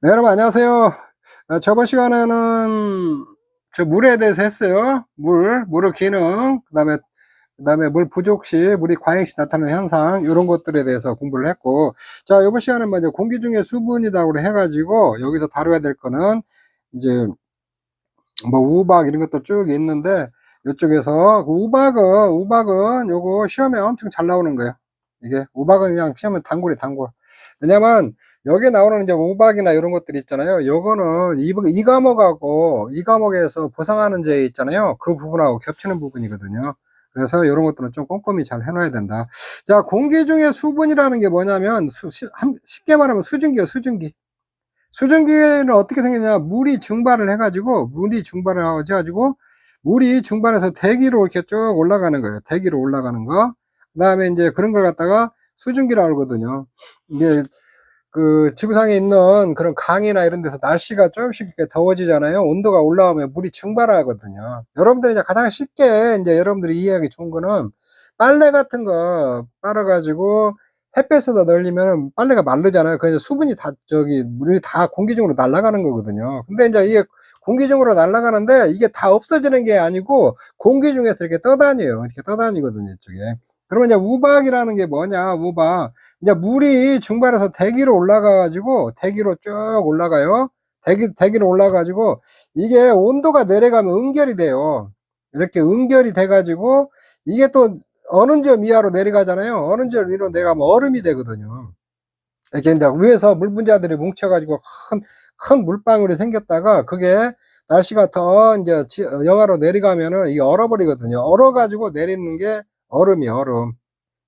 네, 여러분 안녕하세요. 저번 시간에는 저 물에 대해서 했어요. 물의 기능, 그다음에 물 부족 시, 물이 과잉 시 나타나는 현상, 이런 것들에 대해서 공부를 했고, 자, 이번 시간은 먼저 공기 중에 수분이라고 해가지고, 여기서 다뤄야 될 거는, 이제, 뭐, 우박 이런 것도 쭉 있는데, 이쪽에서, 우박은 요거 시험에 엄청 잘 나오는 거예요. 이게, 우박은 그냥 시험에 단골이 단골. 왜냐면, 여기 나오는 이제 우박이나 이런 것들 있잖아요. 요거는 이 과목하고, 이 과목에서 보상하는 제 있잖아요. 그 부분하고 겹치는 부분이거든요. 그래서 이런 것들은 좀 꼼꼼히 잘 해놔야 된다. 자, 공기 중에 수분이라는 게 뭐냐면, 쉽게 말하면 수증기예요, 수증기. 수증기는 어떻게 생겼냐? 물이 증발을 해가지고, 물이 중반에서 대기로 이렇게 쭉 올라가는 거예요. 대기로 올라가는 거. 그 다음에 이제 그런 걸 갖다가 수증기라고 그러거든요. 이게 그 지구상에 있는 그런 강이나 이런 데서 날씨가 조금씩 이렇게 더워지잖아요. 온도가 올라오면 물이 증발하거든요. 여러분들이 이제 가장 쉽게 이제 여러분들이 이해하기 좋은 거는 빨래 같은 거 빨아가지고 햇볕에다 널리면 빨래가 마르잖아요. 그래서 수분이 다 물이 다 공기 중으로 날아가는 거거든요. 근데 이제 이게 공기 중으로 날아가는데 이게 다 없어지는 게 아니고 공기 중에서 이렇게 떠다녀요. 이렇게 떠다니거든요, 이쪽에. 그러면 이제 우박이라는 게 뭐냐, 우박. 이제 물이 중발에서 대기로 올라가가지고, 대기로 쭉 올라가요. 대기로 올라가가지고, 이게 온도가 내려가면 응결이 돼요. 이렇게 응결이 돼가지고, 이게 또 어느 점 이하로 내려가잖아요. 어느 점 위로 내려가면 얼음이 되거든요. 이렇게 이제 위에서 물 분자들이 뭉쳐가지고 큰 물방울이 생겼다가, 그게 날씨가 더 이제 영하로 내려가면은 이게 얼어버리거든요. 얼어가지고 내리는 게 얼음이에요, 얼음.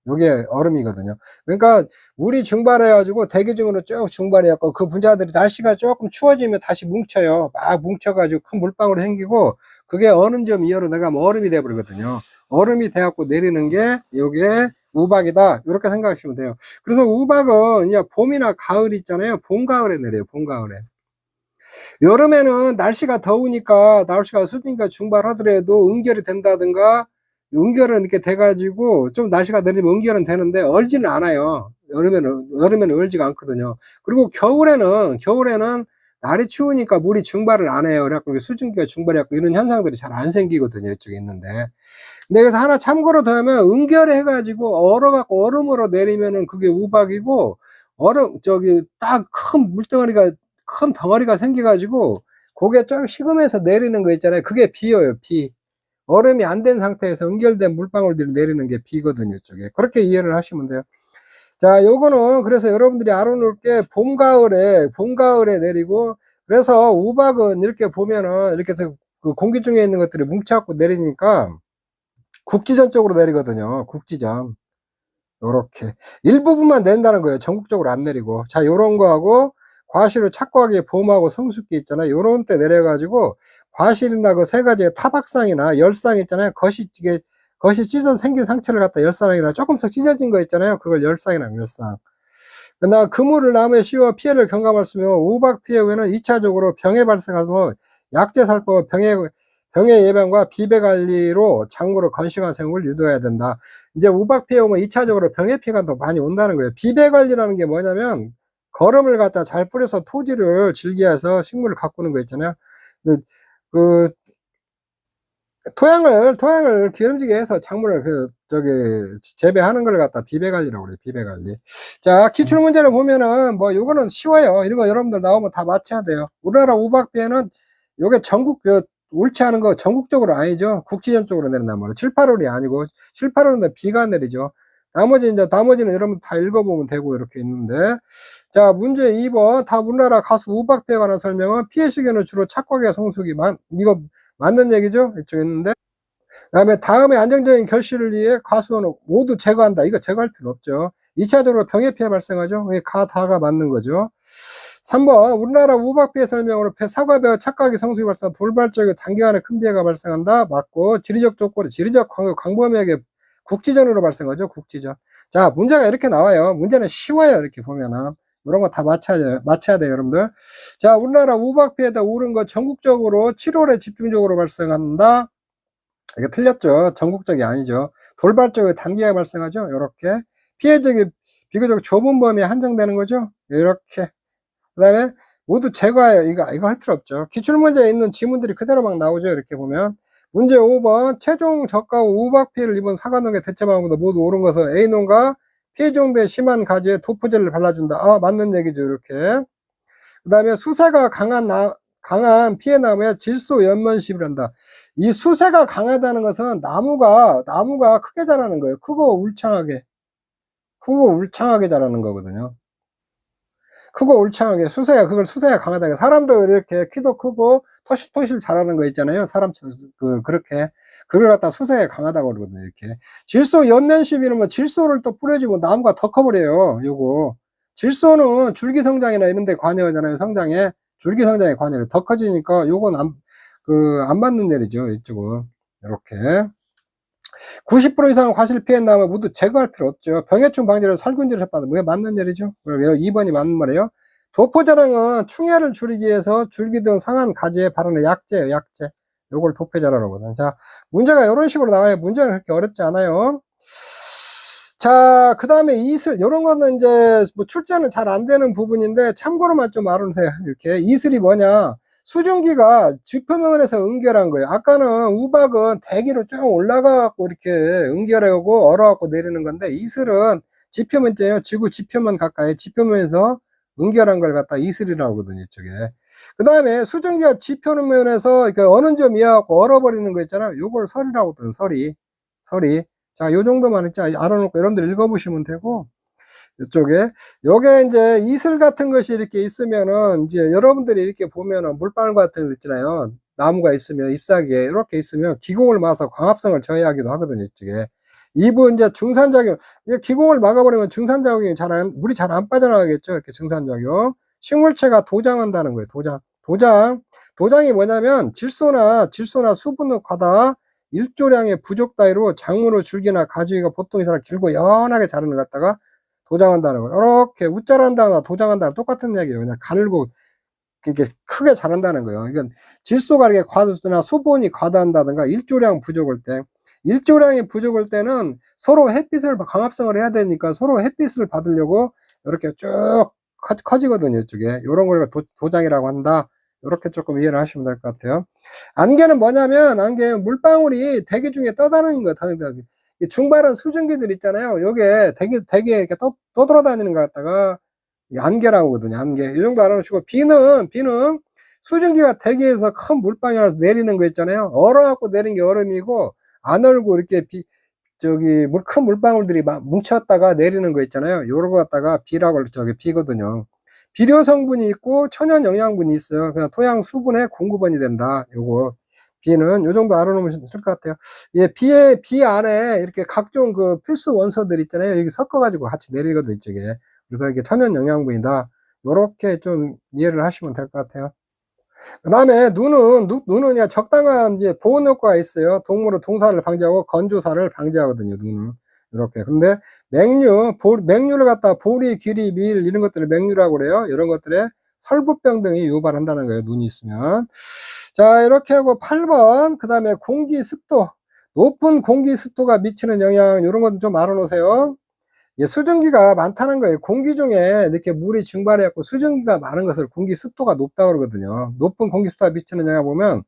요게 얼음이거든요. 그러니까 물이 증발해가지고 대기 중으로 쭉 증발해갖고 그 분자들이 날씨가 조금 추워지면 다시 뭉쳐요. 막 뭉쳐가지고 큰 물방울이 생기고, 그게 어느 점 이하로 내려가면 얼음이 돼버리거든요. 얼음이 돼갖고 내리는 게 요게 우박이다, 이렇게 생각하시면 돼요. 그래서 우박은 그냥 봄이나 가을 있잖아요. 봄 가을에 내려요. 봄 가을에. 여름에는 날씨가 수증기가 증발하더라도 응결이 된다든가, 응결은 이렇게 돼가지고 좀 날씨가 내리면 응결은 되는데 얼지는 않아요. 여름에는 얼지가 않거든요. 그리고 겨울에는 날이 추우니까 물이 증발을 안 해요. 그래갖고 수증기가 증발해갖고 이런 현상들이 잘 안 생기거든요, 이쪽에 있는데. 근데 그래서 하나 참고로 더 하면, 응결해가지고 얼어갖고 얼음으로 내리면은 그게 우박이고, 딱 큰 덩어리가 생겨가지고, 그게 좀 식으면서 내리는 거 있잖아요. 그게 비예요, 비. 얼음이 안 된 상태에서 응결된 물방울들이 내리는 게 비거든요, 이쪽에. 그렇게 이해를 하시면 돼요. 자, 요거는 그래서 여러분들이 알아놓을 게 봄, 가을에 내리고, 그래서 우박은 이렇게 보면은 이렇게 해서 그 공기 중에 있는 것들이 뭉쳐갖고 내리니까 국지전 쪽으로 내리거든요. 국지전. 요렇게. 일부분만 낸다는 거예요. 전국적으로 안 내리고. 자, 요런 거하고 과실을 착고하기에 봄하고 성숙기 있잖아요. 요런 때 내려가지고 과실이나 그 세 가지의 타박상이나 열상 있잖아요. 것이 생긴 상처를 갖다 열상이나 조금씩 찢어진 거 있잖아요. 그걸 열상이나 열상. 그러나 그물을 나무에 씌워 피해를 경감할 수 있는 우박 피해 후에는 2차적으로 병에 발생하고 약제 살포 병의 예방과 비배 관리로 작물을 건강한 생육을 유도해야 된다. 이제 우박 피해 오면 2차적으로 병의 피해가 더 많이 온다는 거예요. 비배 관리라는 게 뭐냐면, 거름을 갖다 잘 뿌려서 토지를 질게 해서 식물을 가꾸는 거 있잖아요. 그, 그 토양을 기름지게 해서 작물을 재배하는 걸 갖다 비배 관리라고 그래요. 비배 관리. 자, 기출 문제를 보면은 뭐 요거는 쉬워요. 이런 거 여러분들 나오면 다 맞춰야 돼요. 우리나라 우박비에는 요게 옳지 않은 거 전국적으로 아니죠. 국지전 쪽으로 내린단 말이에요. 7, 8월이 아니고, 7, 8월은 비가 내리죠. 나머지는 여러분 다 읽어보면 되고, 이렇게 있는데. 자, 문제 2번. 다 우리나라 가수 우박비에 관한 설명은 피해 시기는 주로 착각의 성수기만. 이거 맞는 얘기죠? 이쪽에 있는데. 그다음에 다음에 안정적인 결실을 위해 과수원을 모두 제거한다. 이거 제거할 필요 없죠. 2차적으로 병해 피해 발생하죠. 이게 다가 맞는 거죠. 3번 우리나라 우박비의 설명으로 사과배와 착각이 성수기 발생, 돌발적이고 단기간에 큰 피해가 발생한다. 맞고, 지리적 광범위하게 국지전으로 발생하죠. 국지전. 자, 문제가 이렇게 나와요. 문제는 쉬워요. 이렇게 보면은. 이런 거 다 맞춰야 돼요, 여러분들. 자, 우리나라 우박 피해다 오른 거 전국적으로 7월에 집중적으로 발생한다. 이게 틀렸죠. 전국적이 아니죠. 돌발적으로 단기가 발생하죠. 이렇게. 피해적이 비교적 좁은 범위에 한정되는 거죠. 이렇게. 그 다음에 모두 제거해요. 이거 할 필요 없죠. 기출문제에 있는 지문들이 그대로 막 나오죠. 이렇게 보면. 문제 5번, 최종 저가 후 우박 피해를 입은 사과농의 대체 방법보다 모두 옳은 것은 A농가 피해 정도의 심한 가지에 도포제를 발라준다. 아, 맞는 얘기죠. 이렇게. 그 다음에 수세가 강한 피해 나무에 질소 연면십을 한다. 이 수세가 강하다는 것은 나무가 크게 자라는 거예요. 크고 울창하게 자라는 거거든요. 크고 울창하게 수세가 강하다. 사람도 이렇게 키도 크고 토실토실 자라는 거 있잖아요. 사람처럼 그렇게 그걸 갖다 수세가 강하다고 그러거든요. 이렇게 질소 연면십 이러면 질소를 또 뿌려주면 나무가 더 커버려요. 요거 질소는 줄기 성장이나 이런 데 관여하잖아요. 줄기 성장에 관여해. 더 커지니까 요건 안 맞는 일이죠. 이쪽은 이렇게 90% 이상 과실 피해 나면 모두 제거할 필요 없죠. 병해충 방지를 살균제를 섭받아. 그게 맞는 얘기죠. 2번이 맞는 말이에요. 도포자랑은 충해를 줄이기 위해서 줄기 등 상한 가지에 바르는 약재예요. 약재. 요걸 도포자라고 하거든요. 자, 문제가 이런 식으로 나와요. 문제는 그렇게 어렵지 않아요. 자, 그 다음에 이슬. 요런 거는 이제 뭐 출제는 잘 안 되는 부분인데 참고로만 좀 알아주세요. 이렇게 이슬이 뭐냐. 수증기가 지표면에서 응결한 거예요. 아까는 우박은 대기로 쭉 올라가갖고 이렇게 응결하고 얼어갖고 내리는 건데, 이슬은 지표면 있잖아요. 지구 지표면 가까이 지표면에서 응결한 걸 갖다 이슬이라고 하거든요. 이쪽에. 그 다음에 수증기가 지표면에서 어느 점 이하갖고 얼어버리는 거 있잖아요. 요걸 설이라고 하거든요. 설이. 자, 요 정도만 알아놓고 여러분들 읽어보시면 되고, 이쪽에 요게 이제 이슬 같은 것이 이렇게 있으면은 이제 여러분들이 이렇게 보면은 물방울 같은 거 있잖아요. 나무가 있으면 잎사귀에 이렇게 있으면 기공을 막아서 광합성을 저해하기도 하거든요. 이쪽에 이제 중산작용, 기공을 막아버리면 중산작용이 물이 잘 안 빠져나가겠죠. 이렇게 중산작용. 식물체가 도장한다는 거예요. 도장이 뭐냐면 질소나 수분의 과다 일조량의 부족 따위로 작물의 줄기나 가지가 보통 이상 길고 연하게 자르는 것 갖다가 도장한다는 거. 이렇게 웃자란다거나 도장한다는 똑같은 얘기예요. 그냥 가늘고 이렇게 크게 자란다는 거예요. 이건 질소가 이렇게 과다나 수분이 과다한다든가 일조량이 부족할 때는 서로 햇빛을 광합성을 해야 되니까 서로 햇빛을 받으려고 이렇게 쭉 커지거든요. 이쪽에 이런 걸 도장이라고 한다. 이렇게 조금 이해를 하시면 될 것 같아요. 안개는 뭐냐면 물방울이 대기 중에 떠다니는 거예요. 중발은 수증기들 있잖아요. 요게 대기에 이렇게 떠돌아다니는 걸 갖다가 안개라고 하거든요. 안개. 이 정도 알아놓으시고, 비는 수증기가 대기에서 큰 물방울이 와서 내리는 거 있잖아요. 얼어갖고 내린 게 얼음이고, 안 얼고 이렇게 큰 물방울들이 막 뭉쳤다가 내리는 거 있잖아요. 요런 거 갖다가 비거든요. 비료 성분이 있고 천연 영양분이 있어요. 그냥 토양 수분의 공급원이 된다. 요거. 비는 요 정도 알아놓으면 될 것 같아요. 예, 비 안에 이렇게 각종 필수 원소들 있잖아요. 여기 섞어가지고 같이 내리거든요. 이쪽에. 그래서 이게 천연 영양분이다. 요렇게 좀 이해를 하시면 될 것 같아요. 그 다음에 눈은 적당한 보온 효과가 있어요. 동사를 방지하고 건조사를 방지하거든요. 눈은. 이렇게. 근데 맹류를 갖다 보리, 귀리, 밀 이런 것들을 맹류라고 그래요. 이런 것들에 설부병 등이 유발한다는 거예요. 눈이 있으면. 자, 이렇게 하고 8번. 그 다음에 공기 습도. 높은 공기 습도가 미치는 영향, 이런 것도 좀 알아놓으세요. 수증기가 많다는 거예요. 공기 중에 이렇게 물이 증발해갖고 수증기가 많은 것을 공기 습도가 높다고 그러거든요. 높은 공기 습도가 미치는 영향 보면,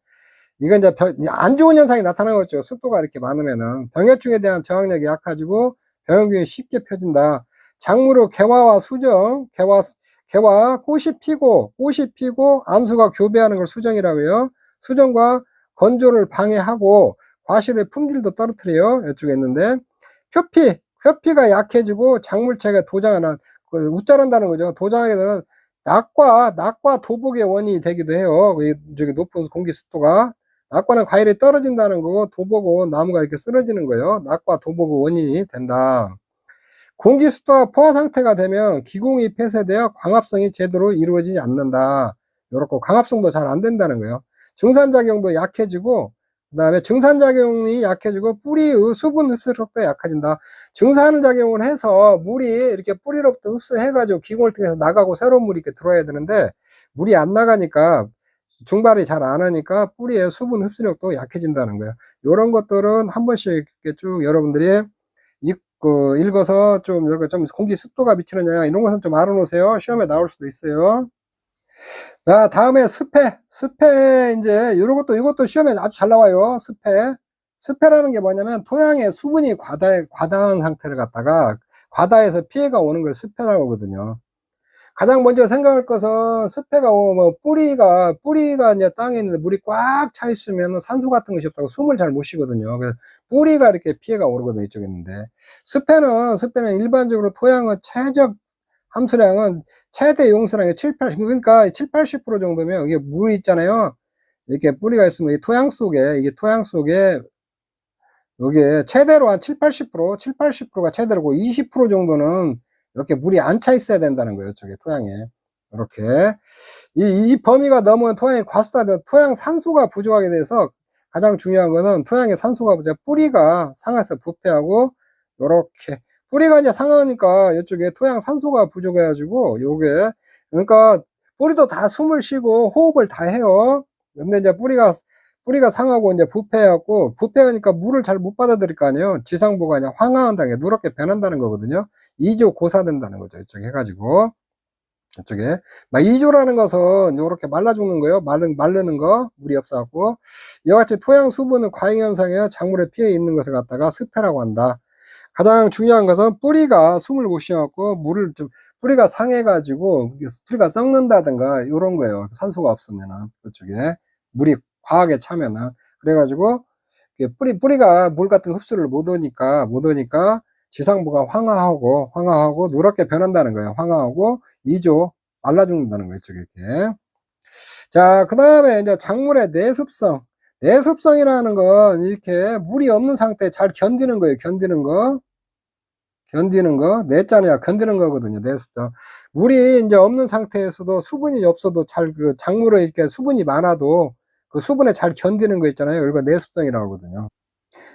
이건 이제 안 좋은 현상이 나타나는 거죠. 습도가 이렇게 많으면은. 병해충에 대한 저항력이 약해지고 병해균이 쉽게 펴진다. 작물의 개화와 수정, 꽃이 피고 암수가 교배하는 걸 수정이라고 해요. 수정과 건조를 방해하고 과실의 품질도 떨어뜨려요. 이쪽에 있는데, 표피가 약해지고 작물체가 도장하는, 웃자란다는 거죠. 도장하게 되면 낙과 도복의 원인이 되기도 해요. 저기 높은 공기 습도가. 낙과는 과일이 떨어진다는 거고, 도복은 나무가 이렇게 쓰러지는 거예요. 낙과 도복의 원인이 된다. 공기 습도가 포화 상태가 되면 기공이 폐쇄되어 광합성이 제대로 이루어지지 않는다. 요렇게 광합성도 잘 안 된다는 거예요. 증산작용도 약해지고, 그 다음에 증산작용이 약해지고 뿌리의 수분 흡수력도 약해진다. 증산작용을 해서 물이 이렇게 뿌리로부터 흡수해가지고 기공을 통해서 나가고 새로운 물이 이렇게 들어와야 되는데, 물이 안 나가니까 중발이 잘 안 하니까 뿌리의 수분 흡수력도 약해진다는 거예요. 이런 것들은 한 번씩 이렇게 쭉 여러분들이 읽어서 좀 공기 습도가 미치는 영향, 이런 것은 좀 알아놓으세요. 시험에 나올 수도 있어요. 자, 다음에 습해. 습해, 이제, 이것도 시험에 아주 잘 나와요. 습해. 습해라는 게 뭐냐면, 토양에 수분이 과다한 상태를 갖다가, 과다해서 피해가 오는 걸 습해라고 하거든요. 가장 먼저 생각할 것은, 습해가 오면, 뿌리가 이제 땅에 있는데 물이 꽉 차 있으면 산소 같은 것이 없다고 숨을 잘 못 쉬거든요. 그래서 뿌리가 이렇게 피해가 오르거든요. 이쪽에 있는데. 습해는 일반적으로 토양의 최적 함수량은 최대 용수량의 7, 80, 그러니까 7, 80% 정도면 이게 물이 있잖아요. 이렇게 뿌리가 있으면 이게 토양 속에 여기에 최대로 한 7, 80%가 최대로고 20% 정도는 이렇게 물이 안 차 있어야 된다는 거예요. 이쪽에 토양에. 이렇게. 이 범위가 넘으면 토양이 과습화되어 토양 산소가 부족하게 돼서 가장 중요한 거는 토양의 산소가 부족, 뿌리가 상해서 부패하고 요렇게 뿌리가 이제 상하니까 이쪽에 토양 산소가 부족해가지고 요게 그러니까 뿌리도 다 숨을 쉬고 호흡을 다 해요. 근데 이제 뿌리가 상하고 이제 부패하니까 물을 잘 못 받아들일 거 아니에요. 지상부가 그냥 황화한다는 게 누렇게 변한다는 거거든요. 이조 고사된다는 거죠. 이쪽에 해가지고 이쪽에 이조라는 것은 요렇게 말라 죽는 거예요. 마르는 거 물이 없어갖고 이와 같이 토양 수분은 과잉 현상에 작물에 피해 있는 것을 갖다가 습해라고 한다. 가장 중요한 것은 뿌리가 숨을 못 쉬어갖고 뿌리가 상해가지고 뿌리가 썩는다든가 이런 거예요. 산소가 없으면은 그쪽에 물이 과하게 차면은 그래가지고 뿌리가 물 같은 흡수를 못 오니까 지상부가 황화하고 누렇게 변한다는 거예요. 황화하고 이조 말라 죽는다는 거예요. 이쪽에 이렇게. 자, 그 다음에 이제 작물의 내습성. 내습성이라는 건 이렇게 물이 없는 상태에 잘 견디는 거예요. 내자냐 견디는 거거든요. 내습성. 물이 이제 없는 상태에서도 수분이 없어도 작물에 이렇게 수분이 많아도 그 수분에 잘 견디는 거 있잖아요. 이거 내습성이라고 하거든요.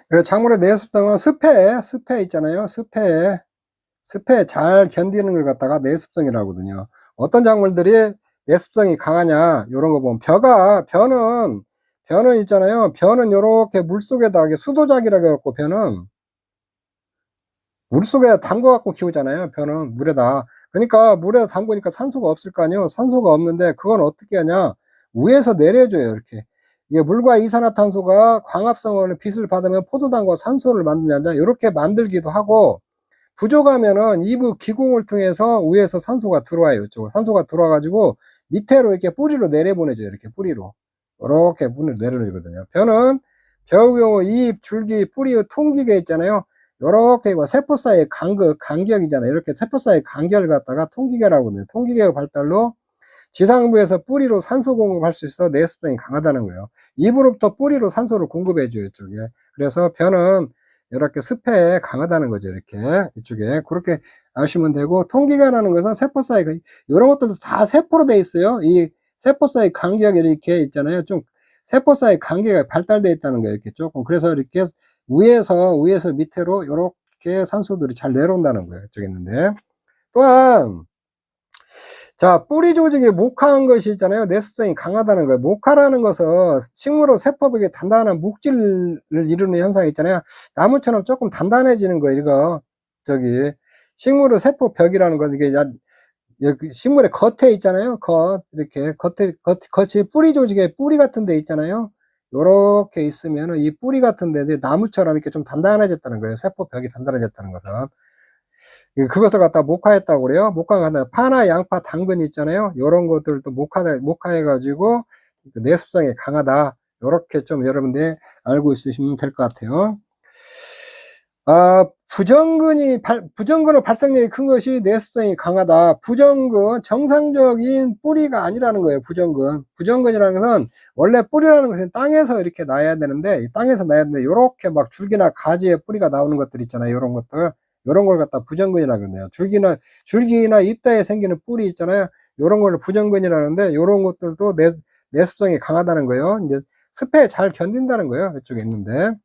그래서 작물의 내습성은 습해 있잖아요. 습해 잘 견디는 걸 갖다가 내습성이라고 하거든요. 어떤 작물들이 내습성이 강하냐, 요런 거 보면, 벼는 있잖아요. 벼는 요렇게 물속에다, 수도작이라고 해갖고, 벼는 물속에 담궈갖고 키우잖아요. 벼는 물에다. 그러니까 물에다 담그니까 산소가 없을 거 아니에요. 산소가 없는데, 그건 어떻게 하냐, 위에서 내려줘요. 이렇게. 이게 물과 이산화탄소가 광합성을 빛을 받으면 포도당과 산소를 만드냐, 이렇게 만들기도 하고, 부족하면은 이부 기공을 통해서 위에서 산소가 들어와요. 이쪽으로. 산소가 들어와가지고 밑으로 이렇게 뿌리로 내려보내줘요. 이렇게 뿌리로. 이렇게 뿌리로 내려주거든요. 벼의 경우 잎, 줄기, 뿌리의 통기계 있잖아요. 이렇게 세포 사이의 간격이잖아요. 이렇게 세포 사이의 간격을 갖다가 통기계라고 하거든요. 통기계의 발달로 지상부에서 뿌리로 산소 공급할 수 있어 내습성이 강하다는 거예요. 잎으로부터 뿌리로 산소를 공급해줘요. 이쪽에. 그래서 벼는 이렇게 습해에 강하다는 거죠. 이렇게 이쪽에 그렇게 아시면 되고, 통기계라는 것은 세포 사이 이런 것들도 다 세포로 돼 있어요. 이 세포 사이 간격이 이렇게 있잖아요. 좀 세포 사이 간격이 발달되어 있다는 거예요. 이렇게 조금. 그래서 이렇게 위에서 밑으로 이렇게 산소들이 잘 내려온다는 거예요. 이쪽에 있는데, 또한 자, 뿌리 조직이 목화한 것이 있잖아요. 내습성이 강하다는 거예요. 목화라는 것은 식물의 세포벽에 단단한 목질을 이루는 현상이 있잖아요. 나무처럼 조금 단단해지는 거예요. 이거 식물의 세포벽이라는 건 이게 식물의 겉에 있잖아요. 겉이 뿌리 조직에 뿌리 같은 데 있잖아요. 요렇게 있으면 이 뿌리 같은 데 나무처럼 이렇게 좀 단단해졌다는 거예요. 세포벽이 단단해졌다는 것은. 그것을 갖다 목화했다고 그래요. 목화가 파나 양파, 당근 있잖아요. 이런 것들도 목화해가지고 내습성이 강하다. 이렇게 좀 여러분들이 알고 있으시면 될 것 같아요. 부정근의 발생력이 큰 것이 내습성이 강하다. 정상적인 뿌리가 아니라는 거예요. 부정근이라는 것은 원래 뿌리라는 것은 땅에서 이렇게 나야 되는데, 이렇게 막 줄기나 가지에 뿌리가 나오는 것들 있잖아요. 이런 걸 갖다 부정근이라고 하네요. 줄기나 잎다에 생기는 뿌리 있잖아요. 이런 걸 부정근이라는데, 이런 것들도 내습성이 강하다는 거예요. 이제 습해에 잘 견딘다는 거예요. 이쪽에 있는데.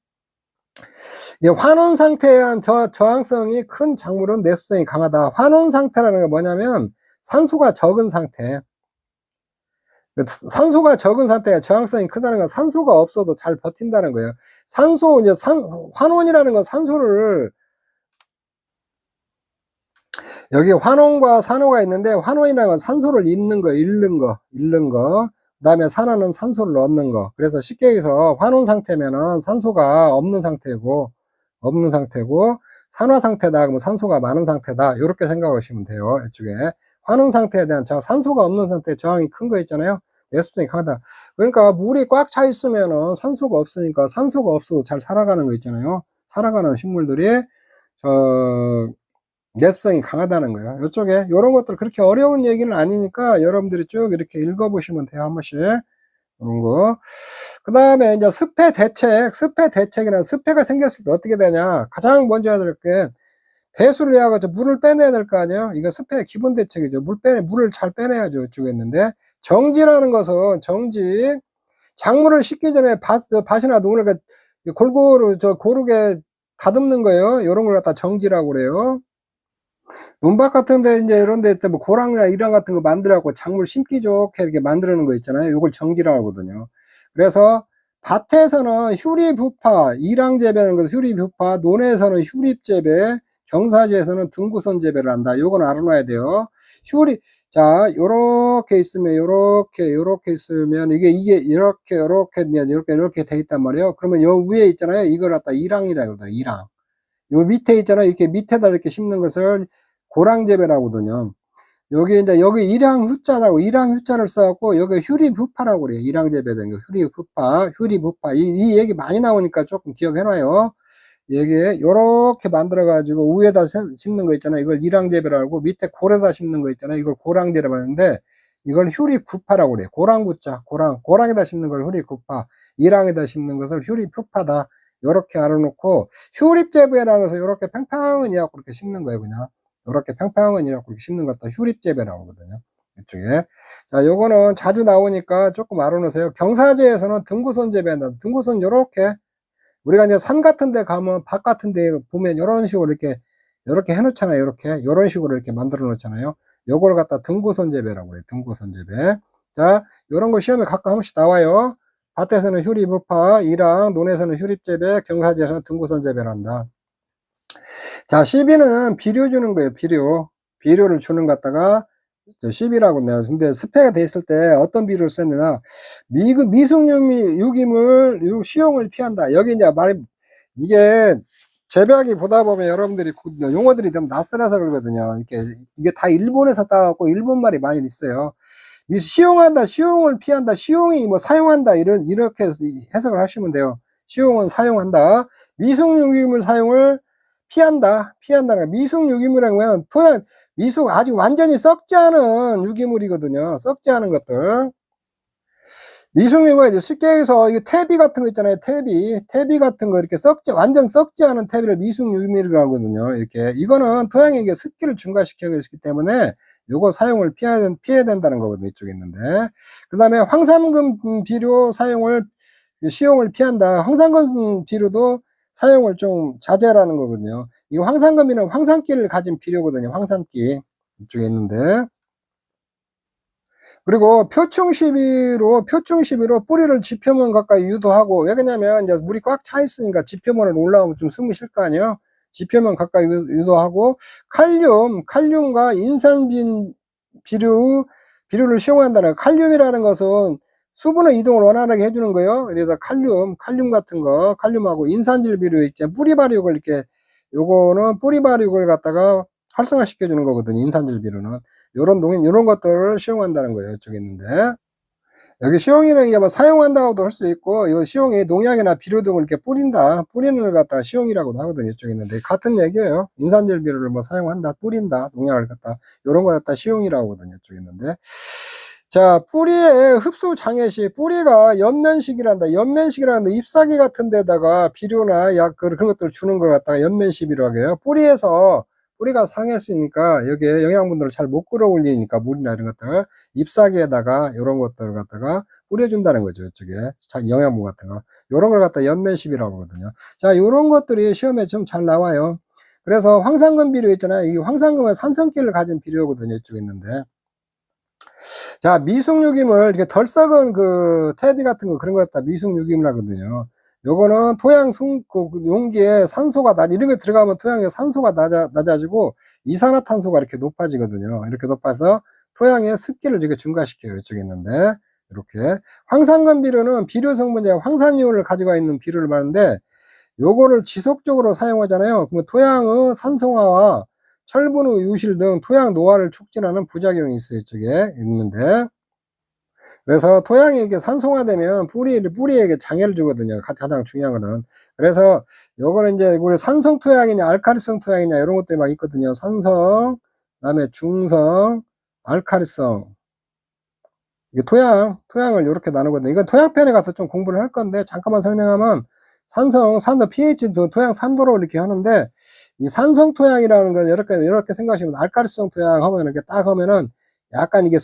환원 상태에 의한 저항성이 큰 작물은 내습성이 강하다. 환원 상태라는 게 뭐냐면 산소가 적은 상태. 산소가 적은 상태에 저항성이 크다는 건 산소가 없어도 잘 버틴다는 거예요. 환원이라는 건 여기 환원과 산호가 있는데, 환원이라는 건 산소를 잃는 거, 잃는 거. 그 다음에 산화는 산소를 넣는 거. 그래서 쉽게 얘기해서 환원 상태면은 산소가 없는 상태고, 산화 상태다. 그러면 산소가 많은 상태다. 이렇게 생각하시면 돼요. 이쪽에. 환원 상태에 대한 산소가 없는 상태에 저항이 큰 거 있잖아요. 내수성이 강하다. 그러니까 물이 꽉 차 있으면은 산소가 없으니까 산소가 없어도 잘 살아가는 거 있잖아요. 살아가는 식물들이, 내습성이 강하다는 거예요. 이쪽에 이런 것들 그렇게 어려운 얘기는 아니니까 여러분들이 쭉 이렇게 읽어보시면 돼요. 한 번씩. 이런 거. 그 다음에 이제 습해 대책이란 습해가 생겼을 때 어떻게 되냐. 가장 먼저 해야 될 게 배수를 해가지고 물을 빼내야 될 거 아니에요. 이거 습해의 기본 대책이죠. 물을 잘 빼내야죠. 이쪽에 있는데. 정지라는 것은 작물을 심기 전에 밭이나 농을 골고루 고르게 다듬는 거예요. 이런 걸 갖다 정지라고 그래요. 논밭 같은데 이제 이런 데 뭐 고랑이나 이랑 같은 거 만들어갖고 작물 심기 좋게 이렇게 만드는 거 있잖아요. 요걸 정지라고 하거든요. 그래서 밭에서는 휴리부파, 이랑 재배하는 거 휴리부파, 논에서는 휴립재배, 경사지에서는 등구선 재배를 한다. 요건 알아놔야 돼요. 자, 요렇게 있으면, 요렇게 있으면, 이게 이렇게 돼 있단 말이에요. 그러면 요 위에 있잖아요. 이걸 갖다 이랑이라고 그러거든요. 이랑. 요 밑에 있잖아요. 이렇게 밑에다 이렇게 심는 것을 고랑재배라고 하거든요. 여기 이제 여기 일항 후자를 써갖고 여기 휴리부파라고 그래요. 일항재배된 거 휴리부파. 이 얘기 많이 나오니까 조금 기억해놔요. 이게 요렇게 만들어가지고 위에다 심는 거 있잖아요. 이걸 일항재배라고 밑에 골에다 심는 거 있잖아요. 이걸 고랑재배라고 하는데 이걸 휴리부파라고 그래요. 고랑구자, 고랑에다 심는 걸 휴리부파, 일항에다 심는 것을 휴리부파다. 요렇게 알아놓고 휴립재배라고 해서 요렇게 팽팽은 이하고 그렇게 심는 거예요. 그냥 요렇게 팽팽은 이하고 그렇게 심는 것도 휴립재배라고 하거든요. 이쪽에. 자, 요거는 자주 나오니까 조금 알아놓으세요. 경사지에서는 등구선 재배한다. 등구선 요렇게 우리가 이제 산 같은 데 가면 밭 같은 데 보면 요런 식으로 이렇게 해놓잖아요. 요런 식으로 이렇게 만들어 놓잖아요. 요거를 갖다 등구선 재배라고 그래요. 등구선 재배. 자, 요런 거 시험에 가끔 한 번씩 나와요. 밭에서는 휴리부파, 이랑, 논에서는 휴립재배, 경사지에서는 등구선 재배를 한다. 자, 시비는 비료 주는 거예요. 비료를 주는 갖다가 시비라고 내요. 근데 습해가 돼 있을 때 어떤 비료를 썼느냐, 미숙유기물 시용을 피한다. 여기 이제 이게 재배하기 보다 보면 여러분들이 용어들이 좀 낯설어서 그러거든요. 이게 다 일본에서 따갖고 일본 말이 많이 있어요. 시용을 피한다. 시용이 뭐 사용한다. 이렇게 해석을 하시면 돼요. 시용은 사용한다. 미숙유기물 사용을 피한다. 미숙유기물이라는 건 아직 완전히 썩지 않은 유기물이거든요. 썩지 않은 것들. 미숙유기물 이제 쉽게 해서 이거 퇴비 같은 거 있잖아요. 퇴비 같은 거 이렇게 완전 썩지 않은 퇴비를 미숙유기물이라고 하거든요. 이거는 토양에 습기를 증가시키기 때문에 요거 사용을 피해야 된다는 거거든요. 이쪽에 있는데. 그 다음에 황산금 비료 시용을 피한다. 황산금 비료도 사용을 좀 자제하라는 거거든요. 이 황산금이는 황산기를 가진 비료거든요. 황산기. 이쪽에 있는데. 그리고 표충 시비로 뿌리를 지표면 가까이 유도하고, 왜 그러냐면 이제 물이 꽉 차 있으니까 지표면을 올라오면 좀 숨이 쉴 거 아니에요. 지표면 가까이 유도하고, 칼륨과 인산진 비료를 시용한다는 거예요. 칼륨이라는 것은 수분의 이동을 원활하게 해주는 거예요. 그래서 칼륨 같은 거, 칼륨하고 인산질 비료 있죠. 요거는 뿌리 발육을 갖다가 활성화시켜 주는 거거든요. 인산질 비료는. 요런 것들을 시용한다는 거예요. 이쪽에 있는데. 여기 시용이라는 게 뭐 사용한다고도 할 수 있고, 이거 시용이 농약이나 비료 등을 이렇게 뿌리는 걸 갖다가 시용이라고도 하거든요. 이쪽에 있는데. 같은 얘기예요. 인산질 비료를 뭐 사용한다, 뿌린다, 농약을 갖다, 요런 걸 갖다 시용이라고 하거든요. 이쪽에 있는데. 자, 뿌리의 흡수 장애시, 뿌리가 연면식이란다. 연면식이라는데 잎사귀 같은 데다가 비료나 약 그런 것들을 주는 걸 갖다가 연면식이라고 해요. 뿌리가 상했으니까 여기에 영양분들을 잘 못 끌어올리니까 물이나 이런 것들 잎사귀에다가 이런 것들을 갖다가 뿌려준다는 거죠. 이쪽에 영양분 같은 거 이런 걸 갖다 연면식이라고 하거든요. 자, 이런 것들이 시험에 좀 잘 나와요. 그래서 황산금 비료 있잖아요. 이 황산금은 산성기를 가진 비료거든요. 이쪽에 있는데. 자, 미숙유기물 이렇게 덜 썩은 퇴비 같은 거 그런 거 갖다 미숙유기물 하거든요. 요거는 토양 용기에 산소가 이런 게 들어가면 토양에 산소가 낮아지고 이산화탄소가 이렇게 높아지거든요. 이렇게 높아서 토양의 습기를 이렇게 증가시켜요. 이쪽에 있는데. 이렇게. 황산금 비료는 비료 성분제 황산이온을 가지고 있는 비료를 말하는데 요거를 지속적으로 사용하잖아요. 그러면 토양의 산성화와 철분의 유실 등 토양 노화를 촉진하는 부작용이 있어요. 이쪽에 있는데. 그래서 토양이 이게 산성화되면 뿌리에게 장애를 주거든요. 가장 중요한 거는. 그래서 요거는 이제 우리 산성 토양이냐, 알카리성 토양이냐, 이런 것들이 막 있거든요. 산성, 그 다음에 중성, 알카리성. 이게 토양을 이렇게 나누거든요. 이건 토양편에 가서 좀 공부를 할 건데, 잠깐만 설명하면, 산도 pH, 토양 산도로 이렇게 하는데, 이 산성 토양이라는 건 이렇게 생각하시면, 알카리성 토양 하면 이렇게 딱 하면은, 약간 이게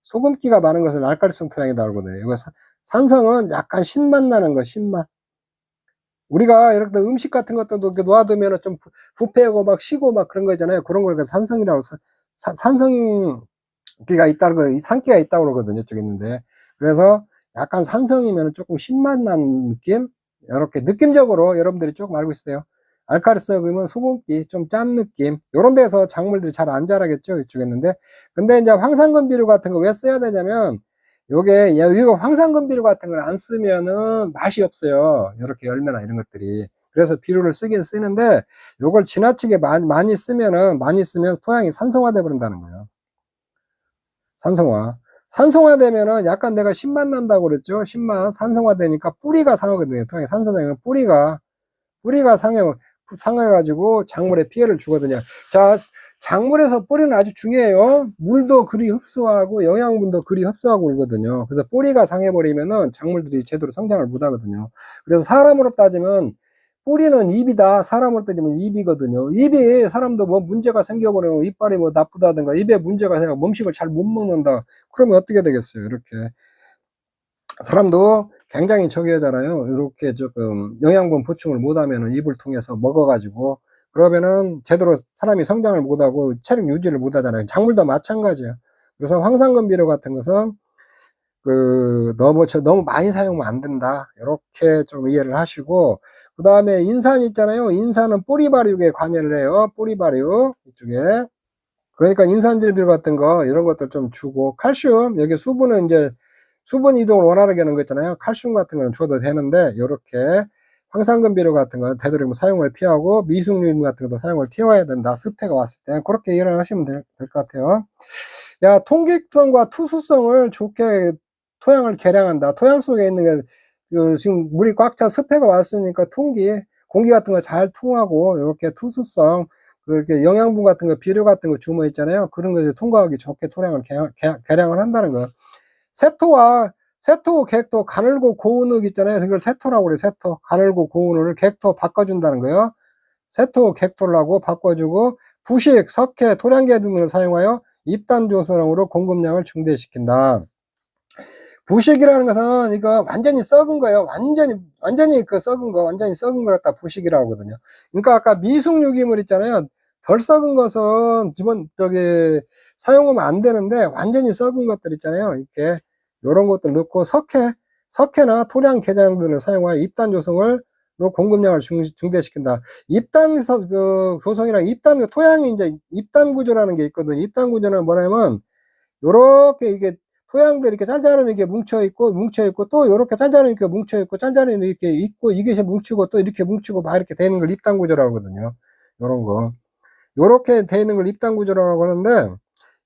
소금기가 많은 것을 알칼리성 토양이라고 하거든요. 이거 산성은 약간 신맛 나는 거, 신맛. 우리가 이렇게 음식 같은 것도 이렇게 놓아두면 좀 부패하고 막 쉬고 막 그런 거 있잖아요. 그런 걸 산성이라고, 산성기가 있다는 거, 산기가 있다고 그러거든요. 이쪽에 있는데. 그래서 약간 산성이면 조금 신맛 나는 느낌? 이렇게 느낌적으로 여러분들이 조금 알고 있어요. 알카리성이면 소금기, 좀 짠 느낌. 요런 데서 작물들이 잘 안 자라겠죠. 이쪽에 있는데. 근데 이제 황산금 비료 같은 거 왜 써야 되냐면, 이거 황산금 비료 같은 걸 안 쓰면은 맛이 없어요. 이렇게 열매나 이런 것들이. 그래서 비료를 쓰긴 쓰는데, 요걸 지나치게 많이 쓰면 토양이 산성화돼 버린다는 거예요. 산성화되면은 약간 내가 신맛 난다고 그랬죠. 산성화되니까 뿌리가 상하거든요. 토양이 산성화되면 뿌리가 상해가지고 작물에 피해를 주거든요. 자, 작물에서 뿌리는 아주 중요해요. 물도 그리 흡수하고 영양분도 그리 흡수하고 그러거든요. 그래서 뿌리가 상해버리면은 작물들이 제대로 성장을 못 하거든요. 그래서 사람으로 따지면 뿌리는 입이다. 사람으로 따지면 입이거든요. 입이 사람도 뭐 문제가 생겨버리면 이빨이 뭐 나쁘다든가 입에 문제가 생겨 음식을 잘 못 먹는다. 그러면 어떻게 되겠어요? 이렇게. 사람도 굉장히 저기하잖아요. 이렇게 조금 영양분 보충을 못하면은 입을 통해서 먹어가지고 그러면은 제대로 사람이 성장을 못하고 체력 유지를 못하잖아요. 작물도 마찬가지예요. 그래서 황산금 비료 같은 것은 너무 많이 사용하면 안 된다. 이렇게 좀 이해를 하시고 그 다음에 인산 있잖아요. 인산은 뿌리 발육에 관여를 해요. 뿌리 발육 이쪽에. 그러니까 인산질 비료 같은 거 이런 것들 좀 주고 칼슘 여기 수분은 이제 수분 이동을 원활하게 하는 거 있잖아요. 칼슘 같은 거는 줘도 되는데 이렇게 황산금 비료 같은 거 되도록이면 사용을 피하고 미숙유림 같은 것도 사용을 피해야 된다. 습해가 왔을 때 그렇게 이해를 하시면 될 것 같아요. 야, 통기성과 투수성을 좋게 토양을 개량한다. 토양 속에 있는 게 지금 물이 꽉 차 습해가 왔으니까 공기 같은 거 잘 통하고 이렇게 투수성 그렇게 영양분 같은 거 비료 같은 거 주면 있잖아요. 그런 거 통과하기 좋게 토양을 개량을 한다는 거예요. 세토, 객토, 가늘고 고운흙 있잖아요. 그걸 세토라고 그래요. 세토. 가늘고 고운흙을 객토 바꿔준다는 거예요. 세토, 객토를 하고 바꿔주고 부식, 석회, 토량계 등을 사용하여 입단 조성으로 공급량을 증대시킨다. 부식이라는 것은 이거 완전히 썩은 거예요. 완전히 그 썩은 거, 완전히 썩은 걸 갖다 부식이라고 하거든요. 그러니까 아까 미숙유기물 있잖아요. 덜 썩은 것은 사용하면 안 되는데 완전히 썩은 것들 있잖아요. 이렇게 요런 것들 넣고 석회나 토량 개량들을 사용하여 입단 조성을 공급량을 증대시킨다. 입단 조성이랑 토양이 이제 입단 구조라는 게 있거든요. 입단 구조는 뭐냐면 요렇게 이게 토양들이 이렇게 짤짤하게 이렇게 뭉쳐있고 또 요렇게 짤짤하게 이렇게 뭉쳐있고 짤짤하게 이렇게 있고 이게 뭉치고 또 이렇게 뭉치고 막 이렇게 되는 걸 입단 구조라고 하거든요. 요런 거. 요렇게 되는 걸 입단 구조라고 하는데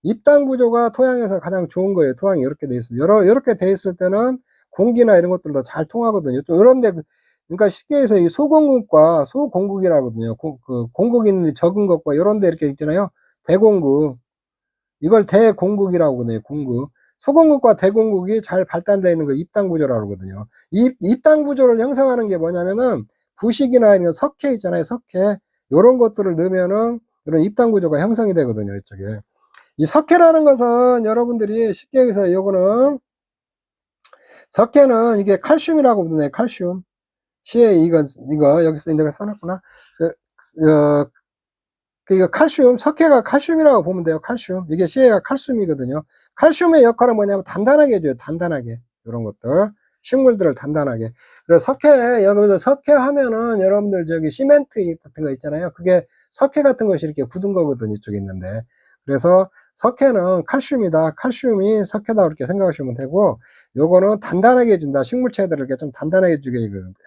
입단 구조가 토양에서 가장 좋은 거예요. 토양이 이렇게 돼 있으면. 이렇게 돼 있을 때는 공기나 이런 것들도 잘 통하거든요. 또 이런데, 그러니까 쉽게 해서 이 소공극과 소공극이라고 하거든요. 공극이 있는 적은 것과 이런데 이렇게 있잖아요. 대공극. 이걸 대공극이라고 하거든요. 공극. 소공극과 대공극이 잘 발달되어 있는 거 입단 구조라고 하거든요. 입단 구조를 형성하는 게 뭐냐면은 부식이나 이런 석회 있잖아요. 석회. 요런 것들을 넣으면은 이런 입단 구조가 형성이 되거든요. 이쪽에. 이 석회라는 것은 여러분들이 쉽게 해서 석회는 이게 칼슘이라고 부르네. 칼슘. 시에 이거 여기서 내가 써놨구나. 이거 석회가 칼슘이라고 보면 돼요. 칼슘. 이게 시에가 칼슘이거든요. 칼슘의 역할은 뭐냐면 단단하게 해줘요. 단단하게. 이런 것들. 식물들을 단단하게. 그래서 석회, 여러분들 석회 하면은 여러분들 저기 시멘트 같은 거 있잖아요. 그게 석회 같은 것이 이렇게 굳은 거거든요. 이쪽에 있는데. 그래서 석회는 칼슘이다. 칼슘이 석회다. 그렇게 생각하시면 되고, 요거는 단단하게 해준다. 식물체들을 이렇게 좀 단단하게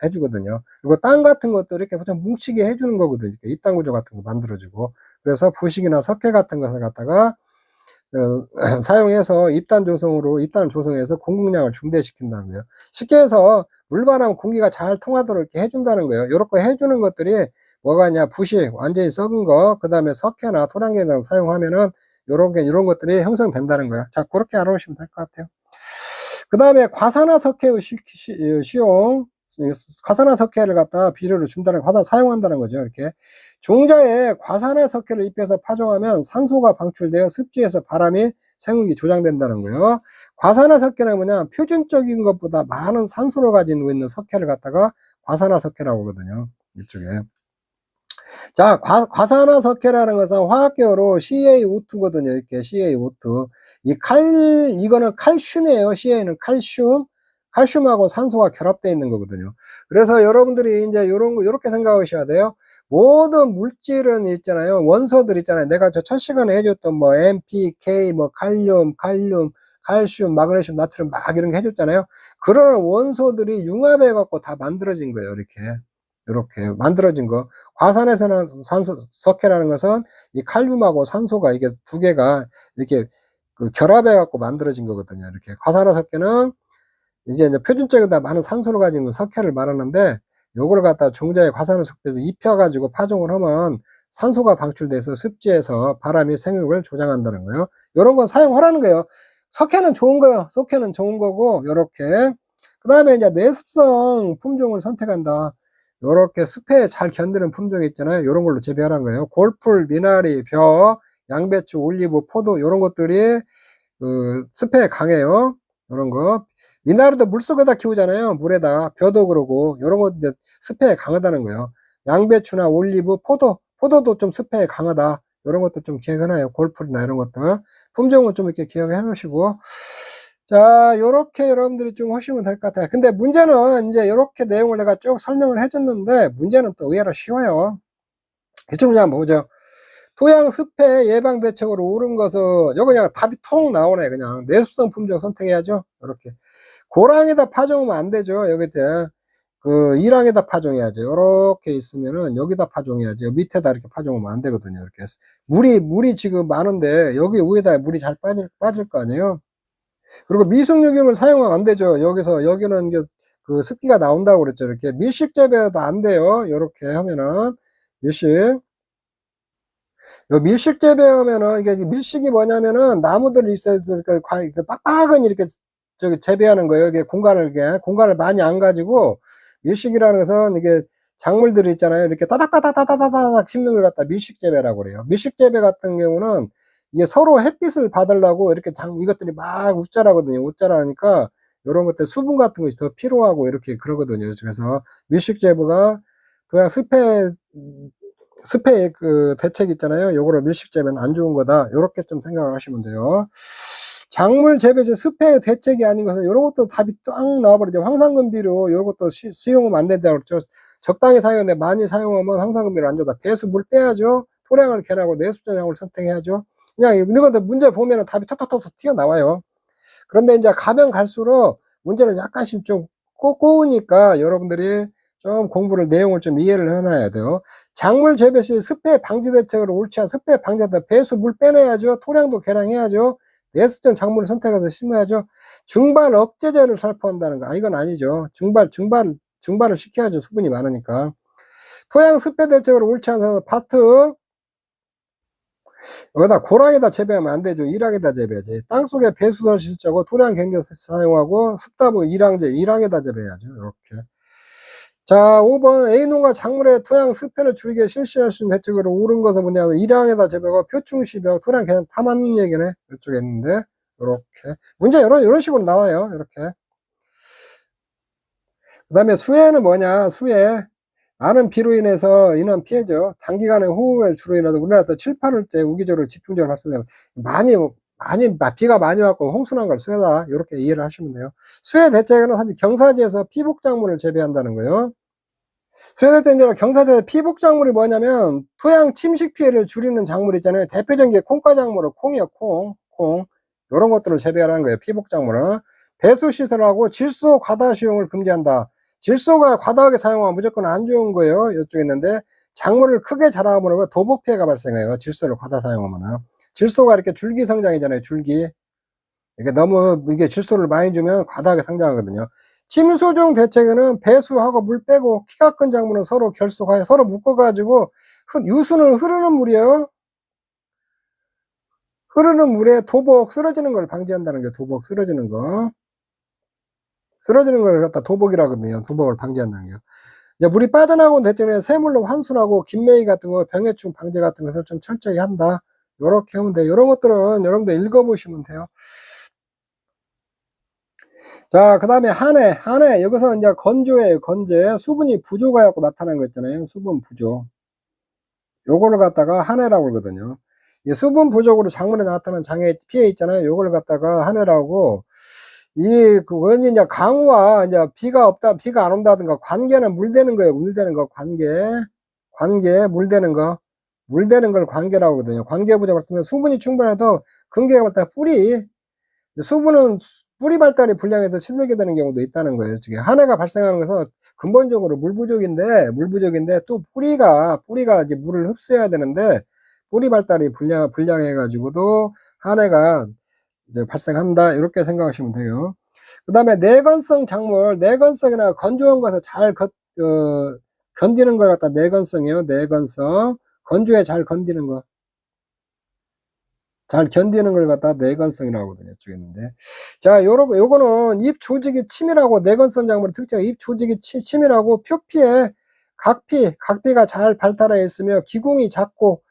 해주거든요. 그리고 땅 같은 것도 이렇게 좀 뭉치게 해주는 거거든요. 입단 구조 같은 거 만들어주고. 그래서 부식이나 석회 같은 것을 갖다가 사용해서 입단 조성해서 공급량을 증대시킨다는 거예요. 쉽게 해서 물바람 공기가 잘 통하도록 이렇게 해준다는 거예요. 이렇게 해주는 것들이 뭐가 있냐, 부식, 완전히 썩은 거, 그 다음에 석회나 토양계장 사용하면은 이런 것들이 형성된다는 거예요. 자, 그렇게 알아보시면 될 것 같아요. 그 다음에 과산화석회의 시용, 과산화석회를 갖다 비료를 준다는, 사용한다는 거죠. 이렇게. 종자에 과산화석회를 입혀서 파종하면 산소가 방출되어 습지에서 바람이 생육이 조장된다는 거예요. 과산화석회는 뭐냐, 표준적인 것보다 많은 산소를 가지고 있는 석회를 갖다가 과산화석회라고 하거든요. 이쪽에. 자, 과산화석회라는 것은 화학계열로 CaO2거든요. 이렇게 CaO2. 이거는 칼슘이에요. Ca는 칼슘. 칼슘하고 산소가 결합되어 있는 거거든요. 그래서 여러분들이 이제 요렇게 생각하셔야 돼요. 모든 물질은 있잖아요. 원소들 있잖아요. 내가 저 첫 시간에 해줬던 뭐 NPK, 뭐 칼륨, 칼슘, 마그네슘, 나트륨 막 이런 거 해줬잖아요. 그런 원소들이 융합해갖고 다 만들어진 거예요. 이렇게 만들어진 거. 과산에서는 석회라는 것은 이 칼륨하고 산소가 이게 두 개가 이렇게 결합해 갖고 만들어진 거거든요. 이렇게 과산화석회는 이제 표준적으로 다 많은 산소를 가지고 석회를 말하는데, 요거를 갖다 종자에 과산화석회도 입혀 가지고 파종을 하면 산소가 방출돼서 습지에서 바람이 생육을 조장한다는 거예요. 요런 건 사용하라는 거예요. 석회는 좋은 거예요. 석회는 좋은 거고, 요렇게. 그 다음에 이제 내습성 품종을 선택한다. 요렇게 습해에 잘 견디는 품종이 있잖아요. 요런 걸로 재배하라는 거예요. 골풀, 미나리, 벼, 양배추, 올리브, 포도, 요런 것들이 습해에 강해요. 요런 거. 미나리도 물속에다 키우잖아요. 물에다. 벼도 그러고, 요런 거 이제 습해에 강하다는 거예요. 양배추나 올리브, 포도도 좀 습해에 강하다. 요런 것도 좀 기억해놔요. 골풀이나 이런 것들. 품종은 좀 이렇게 기억해 놓으시고. 자, 요렇게 여러분들이 좀 하시면 될 것 같아요. 근데 문제는 이제 요렇게 내용을 내가 쭉 설명을 해줬는데, 문제는 또 의외로 쉬워요. 이쪽 그냥 보죠. 토양 습해 예방 대책으로 옳은 것은, 요거 그냥 답이 통 나오네. 그냥 내습성 품종 선택해야죠. 이렇게. 고랑에다 파종하면 안 되죠. 여기 이랑에다 파종해야죠. 요렇게 있으면은 여기다 파종해야죠. 밑에다 이렇게 파종하면 안 되거든요. 이렇게. 물이 지금 많은데, 여기 위에다 물이 잘 빠질 거 아니에요. 그리고 미숙유기물 사용하면 안 되죠. 여기는 이제 습기가 나온다고 그랬죠. 이렇게 밀식 재배도 안 돼요. 이렇게 하면은 밀식 재배하면은, 이게 밀식이 뭐냐면은 나무들이 있어요. 그러니까 빡빡은 이렇게 재배하는 거예요. 이게 공간을 많이 안 가지고, 밀식이라는 것은 이게 작물들이 있잖아요. 이렇게 따닥따닥따닥따닥 심는 걸 갖다 밀식 재배라고 그래요. 밀식 재배 같은 경우는 이게 서로 햇빛을 받으려고 이렇게 이것들이 막 웃자라거든요. 웃자라니까 이런 것들 수분 같은 것이 더 필요하고 이렇게 그러거든요. 그래서 밀식 재배가 그냥 습해 대책 있잖아요. 요거를 밀식 재배는 안 좋은 거다. 요렇게 좀 생각을 하시면 돼요. 작물 재배제 습해 대책이 아닌 것은 이런 것도 답이 딱 나와버리죠. 황산금 비료 이런 것도 수용하면 안 된다고 그랬죠. 적당히 사용하는데 많이 사용하면 황산금 비료 안 좋다. 배수 물 빼야죠. 토량을 개라고 내습성 작물을 선택해야죠. 그냥 이런 것들 문제 보면은 답이 톡톡톡 튀어나와요. 그런데 이제 가면 갈수록 문제는 약간씩 좀 꼬우니까 여러분들이 좀 공부를, 내용을 좀 이해를 해놔야 돼요. 작물 재배 시 습해 방지 대책으로 옳지 않은 습해 방지하다. 배수 물 빼내야죠. 토량도 개량해야죠. 내습성 작물을 선택해서 심어야죠. 중발 억제제를 살포한다는 거. 이건 아니죠. 중발을 시켜야죠. 수분이 많으니까. 토양 습해 대책으로 옳지 않은 파트, 여기다 고랑에다 재배하면 안 되죠. 일항에다 재배해야지. 땅속에 배수설 실자고 토양 경계 사용하고 습다부 일항에다 재배해야죠. 이렇게. 자, 5번 A농가 작물의 토양 습해를 줄이게 실시할 수 있는 대책으로 옳은 것은 뭐냐면 일항에다 재배하고 표충시배하고 토양 그냥 다 맞는 얘기네. 이쪽에 있는데 이렇게 문제 이런 식으로 나와요. 이렇게. 그 다음에 수해는 뭐냐? 수해. 많은 비로 인해서 인한 피해죠. 단기간에 호우에 주로 인해서 우리나라에서 7, 8월 때 우기적으로 집중적으로 발생해요. 많이 비가 많이 왔고 홍순한 걸 수해다. 이렇게 이해를 하시면 돼요. 수해 대책에는 사실 경사지에서 피복작물을 재배한다는 거예요. 수해 대책은 경사지에서 피복작물이 뭐냐면 토양 침식 피해를 줄이는 작물 있잖아요. 대표적인 게 콩가작물은 콩이요, 콩. 이런 것들을 재배하는 거예요. 피복작물은. 배수시설하고 질소 과다 사용을 금지한다. 질소가 과다하게 사용하면 무조건 안 좋은 거예요. 이쪽에 있는데 작물을 크게 자라면 도복 피해가 발생해요. 질소를 과다 사용하면. 질소가 이렇게 줄기 성장이잖아요. 줄기. 이게 너무 이게 질소를 많이 주면 과다하게 성장하거든요. 침수중 대책에는 배수하고 물 빼고 키가 큰 작물은 서로 결속하여 서로 묶어가지고 유수는 흐르는 물이에요. 흐르는 물에 도복 쓰러지는 걸 방지한다는 게 도복 쓰러지는 거. 쓰러지는 걸 갖다 도복이라거든요. 도복을 방지한다는 게. 이제 물이 빠져나온 대책에 새물로 환수하고 김매기 같은 거, 병해충 방제 같은 것을 좀 철저히 한다. 요렇게 하면 돼요. 요런 것들은 여러분들 읽어보시면 돼요. 자, 그 다음에 한해. 여기서 이제 건조예요, 건재. 수분이 부족하고 나타난 거 있잖아요. 수분 부족. 요거를 갖다가 한해라고 그러거든요. 이 수분 부족으로 작물에 나타나는 장애 피해 있잖아요. 요걸 갖다가 한해라고. 그건 이제 강우와 이제 비가 없다, 비가 안 온다든가 관계는 물대는 거예요. 물대는 거, 관계, 물대는 거. 물대는 걸 관계라고 그러거든요. 관계 부족을 쓰면 수분이 충분해도 근계가 발달 뿌리, 수분은 뿌리 발달이 불량해서 시들게 되는 경우도 있다는 거예요. 한 해가 발생하는 것은 근본적으로 물 부족인데 또 뿌리가 이제 물을 흡수해야 되는데 뿌리 발달이 불량해가지고도 한 해가 이제 발생한다. 이렇게 생각하시면 돼요. 그 다음에 내건성 작물, 내건성이나 건조한 것을 잘 견디는 걸 갖다 내건성이에요. 내건성. 건조에 잘 견디는 거. 잘 견디는 걸 갖다 내건성이라고 하거든요. 이쪽에 있는데. 자, 요거는 잎 조직이 치밀하고 내건성 작물의 특징, 잎 조직이 치밀하고 표피에 각피가 잘 발달해 있으며 기공이 작고,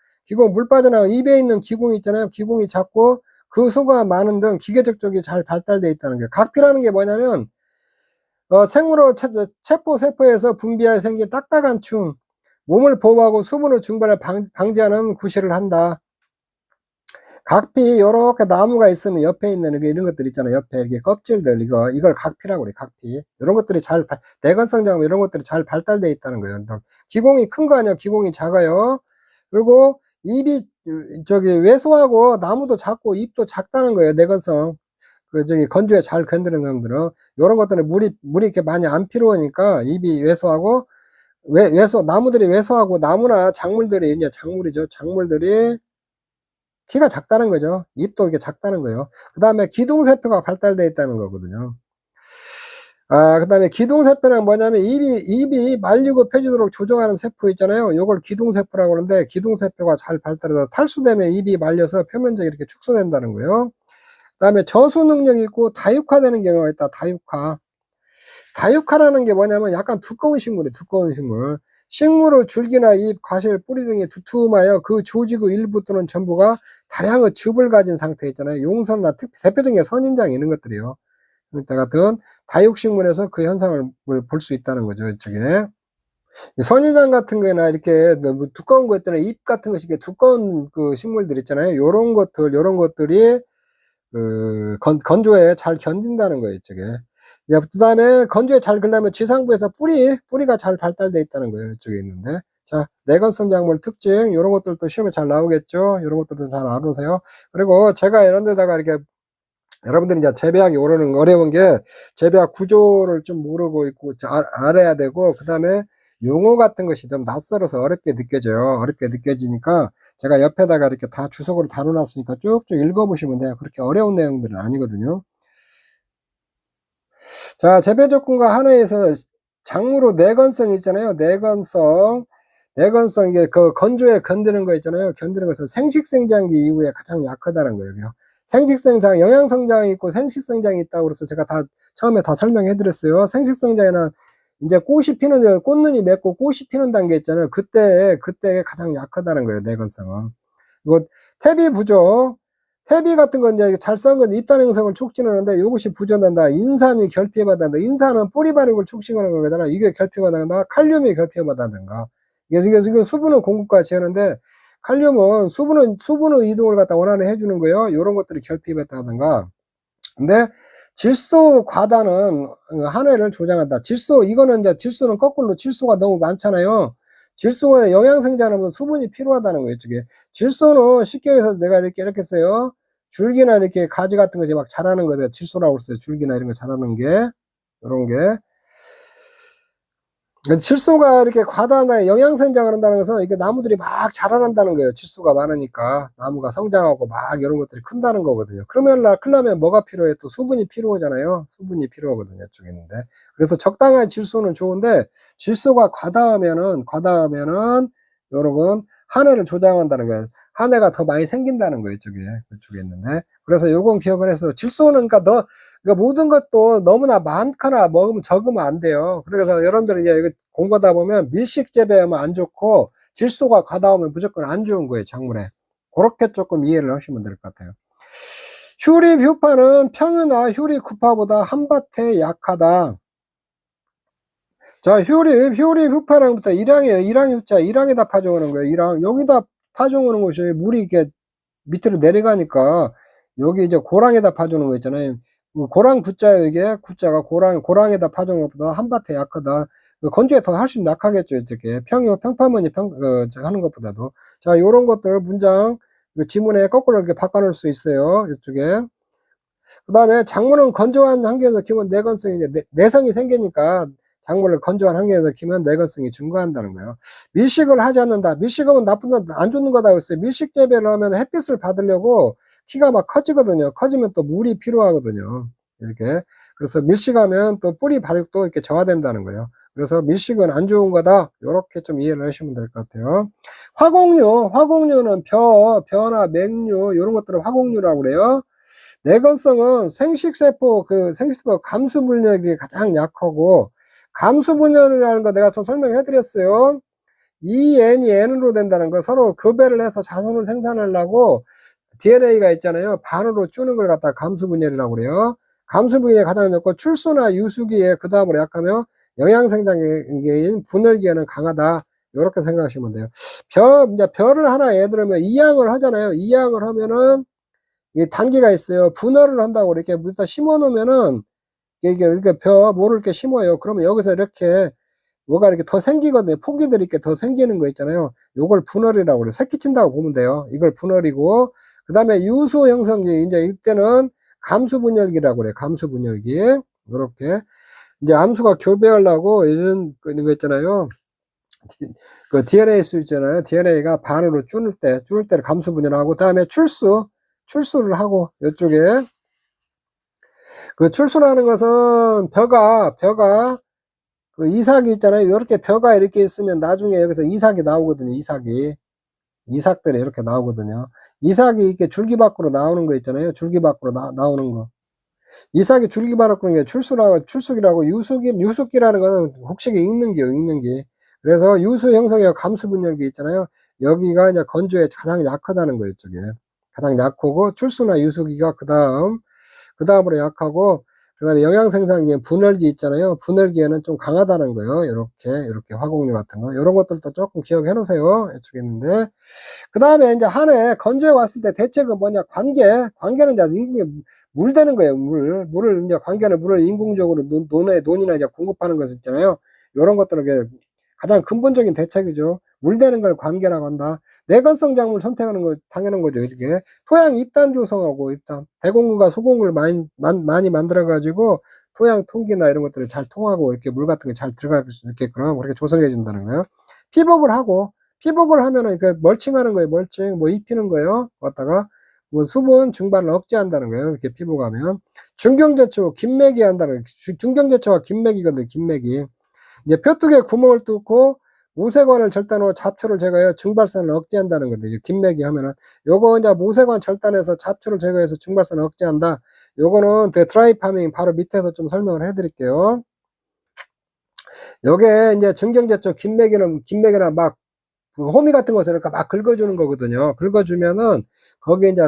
물 빠져나가 입에 있는 기공이 있잖아요. 기공이 작고, 그 수가 많은 등 기계적 쪽이 잘 발달되어 있다는 거예요. 각피라는 게 뭐냐면, 생물호 세포에서 분비하여 생긴 딱딱한 충, 몸을 보호하고 수분의 증발을 방지하는 구실을 한다. 각피, 요렇게 나무가 있으면 옆에 있는 이런 것들 있잖아요. 옆에 이렇게 껍질들, 이걸 각피라고 그래, 각피. 이런 것들이 내건성 작물 이런 것들이 잘 발달되어 있다는 거예요. 기공이 큰 거 아니에요. 기공이 작아요. 그리고 잎이, 왜소하고 나무도 작고 잎도 작다는 거예요. 내건성. 건조에 잘 견디는 사람들은. 요런 것들은 물이 이렇게 많이 안 필요하니까 잎이 왜소하고, 나무들이 왜소하고 나무나 작물들이, 이제 작물들이 키가 작다는 거죠. 잎도 이게 작다는 거예요. 그 다음에 기둥세포가 발달되어 있다는 거거든요. 그 다음에 기둥세포는 뭐냐면 잎이 말리고 펴지도록 조정하는 세포 있잖아요. 요걸 기둥세포라고 하는데 기둥세포가 잘 발달해서 탈수되면 잎이 말려서 표면적이 이렇게 축소된다는 거예요. 그 다음에 저수 능력이 있고 다육화되는 경우가 있다. 다육화라는 게 뭐냐면 약간 두꺼운 식물이에요. 두꺼운 식물. 식물의 줄기나 잎, 과실, 뿌리 등이 두툼하여 그 조직의 일부 또는 전부가 다량의 즙을 가진 상태 있잖아요. 용선이나 대표적인 게 선인장 이런 것들이요. 그때 같은 다육식물에서 그 현상을 볼 수 있다는 거죠. 이쪽에. 선인장 같은 거나 이렇게 두꺼운 거 있잖아요. 잎 같은 것이 두꺼운 그 식물들 있잖아요. 요런 것들이 건조에 잘 견딘다는 거예요. 이쪽에. 그 다음에 건조에 잘 걸려면 지상부에서 뿌리가 잘 발달되어 있다는 거예요. 이쪽에 있는데. 자, 내건성 작물 특징, 이런 것들도 시험에 잘 나오겠죠. 이런 것들도 잘 알아보세요. 그리고 제가 이런 데다가 이렇게 여러분들이 이제 재배하기 어려운 게 재배학 구조를 좀 모르고 있고 알아야 되고, 그 다음에 용어 같은 것이 좀 낯설어서 어렵게 느껴져요. 어렵게 느껴지니까 제가 옆에다가 이렇게 다 주석으로 다뤄놨으니까 쭉쭉 읽어보시면 돼요. 그렇게 어려운 내용들은 아니거든요. 자, 재배 조건과 한해에서 작물의 내건성 있잖아요. 내건성 이게 그 건조에 견디는 거 있잖아요. 견디는 것은 생식생장기 이후에 가장 약하다는 거예요. 생식생장, 영양성장이 있고 생식성장이 있다고 그래서 제가 처음에 다 설명해 드렸어요. 생식성장에는 이제 꽃눈이 맺고 꽃이 피는 단계 있잖아요. 그때 가장 약하다는 거예요. 내건성은. 이거 태비 부족. 태비 같은 건 이제 잘 썩은 건 잎단 형성을 촉진하는데 이것이 부족한다. 인산이 결핍하다든가. 인산은 뿌리 발육을 촉진하는 거잖아. 이게 결핍하다든가 칼륨이 결핍하다든가. 이게 수분의 공급과 제하는데 칼륨은 수분의 이동을 갖다 원활히 해주는 거예요. 이런 것들이 결핍했다든가. 근데 질소 과다는 한해를 조장한다. 이거는 이제 질소는 거꾸로 질소가 너무 많잖아요. 질소가 영양생장하면 수분이 필요하다는 거예요, 이쪽에. 질소는 쉽게 해서 내가 이렇게 써요. 줄기나 이렇게 가지 같은 것이 막 자라는 거예요. 질소라고 써요. 줄기나 이런 거 자라는 게. 이런 게. 질소가 이렇게 과다나 영양생장을 한다는 것은 이게 나무들이 막 자라난다는 거예요. 질소가 많으니까 나무가 성장하고 막 이런 것들이 큰다는 거거든요. 그러면 뭐가 필요해? 또 수분이 필요하잖아요. 수분이 필요하거든요. 이쪽에 있는데. 그래서 적당한 질소는 좋은데 질소가 과다하면은 여러분 한해를 조장한다는 거예요. 한해가 더 많이 생긴다는 거예요. 이쪽에 있는데. 그래서 요건 기억을 해서 질소는 그러니까 모든 것도 너무나 많거나 먹으면 적으면 안 돼요. 그래서 여러분들이 이제 이거 공부하다 보면 밀식 재배하면 안 좋고 질소가 과다하면 무조건 안 좋은 거예요, 작물에. 그렇게 조금 이해를 하시면 될 것 같아요. 휴립 휴파는 평유나 휴립 구파보다 한밭에 약하다. 자, 휴립 휴파랑부터 일항이에요. 일항 휴자, 일항에다 파종하는 거예요. 일항. 여기다 파종하는 것이 물이 이렇게 밑으로 내려가니까 여기 이제 고랑에다 파주는 거 있잖아요. 고랑 구자예요, 이게. 구자가 고랑에다 파주는 것보다 한밭에 약하다. 건조에 더 훨씬 약하겠죠, 이쪽에. 평파머니 하는 것보다도. 자, 요런 것들 문장, 지문에 거꾸로 이렇게 바꿔놓을 수 있어요, 이쪽에. 그 다음에 작물은 건조한 환경에서 키우면 내건성이, 내성이 생기니까 작물을 건조한 환경에서 키우면 내건성이 증가한다는 거예요. 밀식을 하지 않는다. 밀식하면 안 좋는 거다 그랬어요. 밀식 재배를 하면 햇빛을 받으려고 키가 막 커지거든요. 커지면 또 물이 필요하거든요. 이렇게. 그래서 밀식하면 또 뿌리 발육도 이렇게 저하된다는 거예요. 그래서 밀식은 안 좋은 거다. 이렇게 좀 이해를 하시면 될 것 같아요. 화공류는 벼나 맹류, 이런 것들은 화공류라고 그래요. 내건성은 생식세포 감수 분열이 가장 약하고, 감수 분열이라는 거 내가 좀 설명해 드렸어요. 이 N이 N으로 된다는 거, 서로 교배를 해서 자손을 생산하려고 DNA가 있잖아요. 반으로 주는 걸 갖다 감수 분열이라고 그래요. 감수 분열이 가장 적고 출수나 유수기에 그 다음으로 약하며 영양생장계인 분열기에는 강하다. 이렇게 생각하시면 돼요. 이제 벼를 하나 예를 들면 이양을 하잖아요. 이양을 하면은 이 단계가 있어요. 분할을 한다고 이렇게 일단 심어 놓으면은 이게 이렇게 뭐를 이렇게 심어요. 그러면 여기서 이렇게 뭐가 이렇게 더 생기거든요. 포기들이 이렇게 더 생기는 거 있잖아요. 요걸 분할이라고 그래요. 새끼 친다고 보면 돼요. 이걸 분할이고, 그 다음에 유수 형성기, 이제 이때는 감수 분열기라고 그래요. 감수 분열기. 이렇게. 이제 암수가 교배하려고 이런 거 있잖아요. 그 DNA 수 있잖아요. DNA가 반으로 줄을 때를 감수 분열하고, 그 다음에 출수를 하고, 이쪽에. 그 출수라는 것은 벼가 그 이삭이 있잖아요. 이렇게 벼가 이렇게 있으면 나중에 여기서 이삭이 나오거든요. 이삭들이 이렇게 나오거든요. 이삭이 이렇게 줄기 밖으로 나오는 거 있잖아요. 줄기 밖으로 나오는 거. 이삭이 줄기 밖으로 게 출수기라고 유숙기라는 거는 혹시기 읽는 게. 그래서 유수 형성이와 감수 분열기 있잖아요. 여기가 이제 건조에 가장 약하다는 거예요. 이쪽에. 가장 약하고 출수나 유수기가 그 다음으로 약하고, 그 다음에 영양생산기에 분열기 있잖아요. 분열기에는 좀 강하다는 거예요. 이렇게 화공류 같은 거. 이런 것들도 조금 기억해 놓으세요. 이쪽에 있는데. 그 다음에 이제 한 해 건조해 왔을 때 대책은 뭐냐? 관계는 이제 물 되는 거예요. 물을 인공적으로 논이나 이제 공급하는 것 있잖아요. 이런 것들은 가장 근본적인 대책이죠. 물대는 걸 관계라고 한다. 내건성 작물 선택하는 거 당연한 거죠. 이게 토양 입단 조성하고 대공구가 소공구를 많이 만들어 가지고 토양 통기나 이런 것들을 잘 통하고 이렇게 물 같은 게 잘 들어갈 수 있게끔 그렇게 조성해 준다는 거예요. 피복을 하면은 멀칭하는 거예요. 멀칭 입히는 거예요. 갖다가 수분 증발을 억제한다는 거예요. 이렇게 피복하면 중경제초 김매기 한다는 거예요. 중경제초가 김매기거든요. 김매기. 이제 표뚝에 구멍을 뚫고 모세관을 절단하고 잡초를 제거해서 증발산을 억제한다는 건데, 김매기 하면은, 요거 이제 모세관 절단해서 잡초를 제거해서 증발산을 억제한다. 요거는 드라이 파밍 바로 밑에서 좀 설명을 해 드릴게요. 요게 이제 중경제초 김매기는 막, 호미 같은 것을 이렇게 막 긁어주는 거거든요. 긁어주면은, 거기에 이제,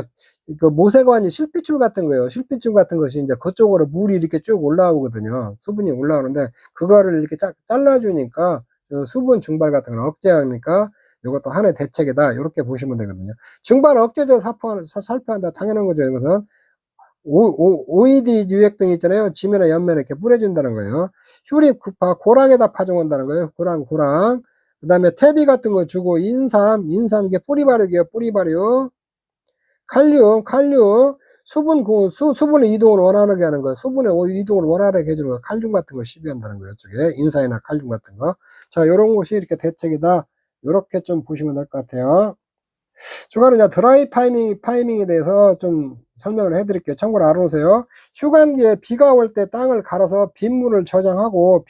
그 모세관이 실핏줄 같은 거예요. 실핏줄 같은 것이 이제 그쪽으로 물이 이렇게 쭉 올라오거든요. 수분이 올라오는데, 그거를 이렇게 잘라주니까, 수분 증발 같은 걸 억제하니까 이것도 하나의 대책이다. 이렇게 보시면 되거든요. 증발 억제제 살포한다. 당연한 거죠. 이것은 OED 유액 등 있잖아요. 지면에 옆면에 이렇게 뿌려준다는 거예요. 휴립, 구파, 고랑에다 파종한다는 거예요. 고랑. 그 다음에 퇴비 같은 거 주고, 인산, 이게 뿌리 발효기예요. 뿌리 발효. 칼륨, 수분의 이동을 원활하게 하는 거예요. 수분의 이동을 원활하게 해주는 거예요. 칼륨 같은 걸 시비한다는 거예요. 이쪽에. 인산이나 칼륨 같은 거. 자, 요런 것이 이렇게 대책이다. 요렇게 좀 보시면 될 것 같아요. 추가로 이제 드라이 파이밍에 대해서 좀 설명을 해드릴게요. 참고로 알아놓으세요. 휴관기에 비가 올 때 땅을 갈아서 빗물을 저장하고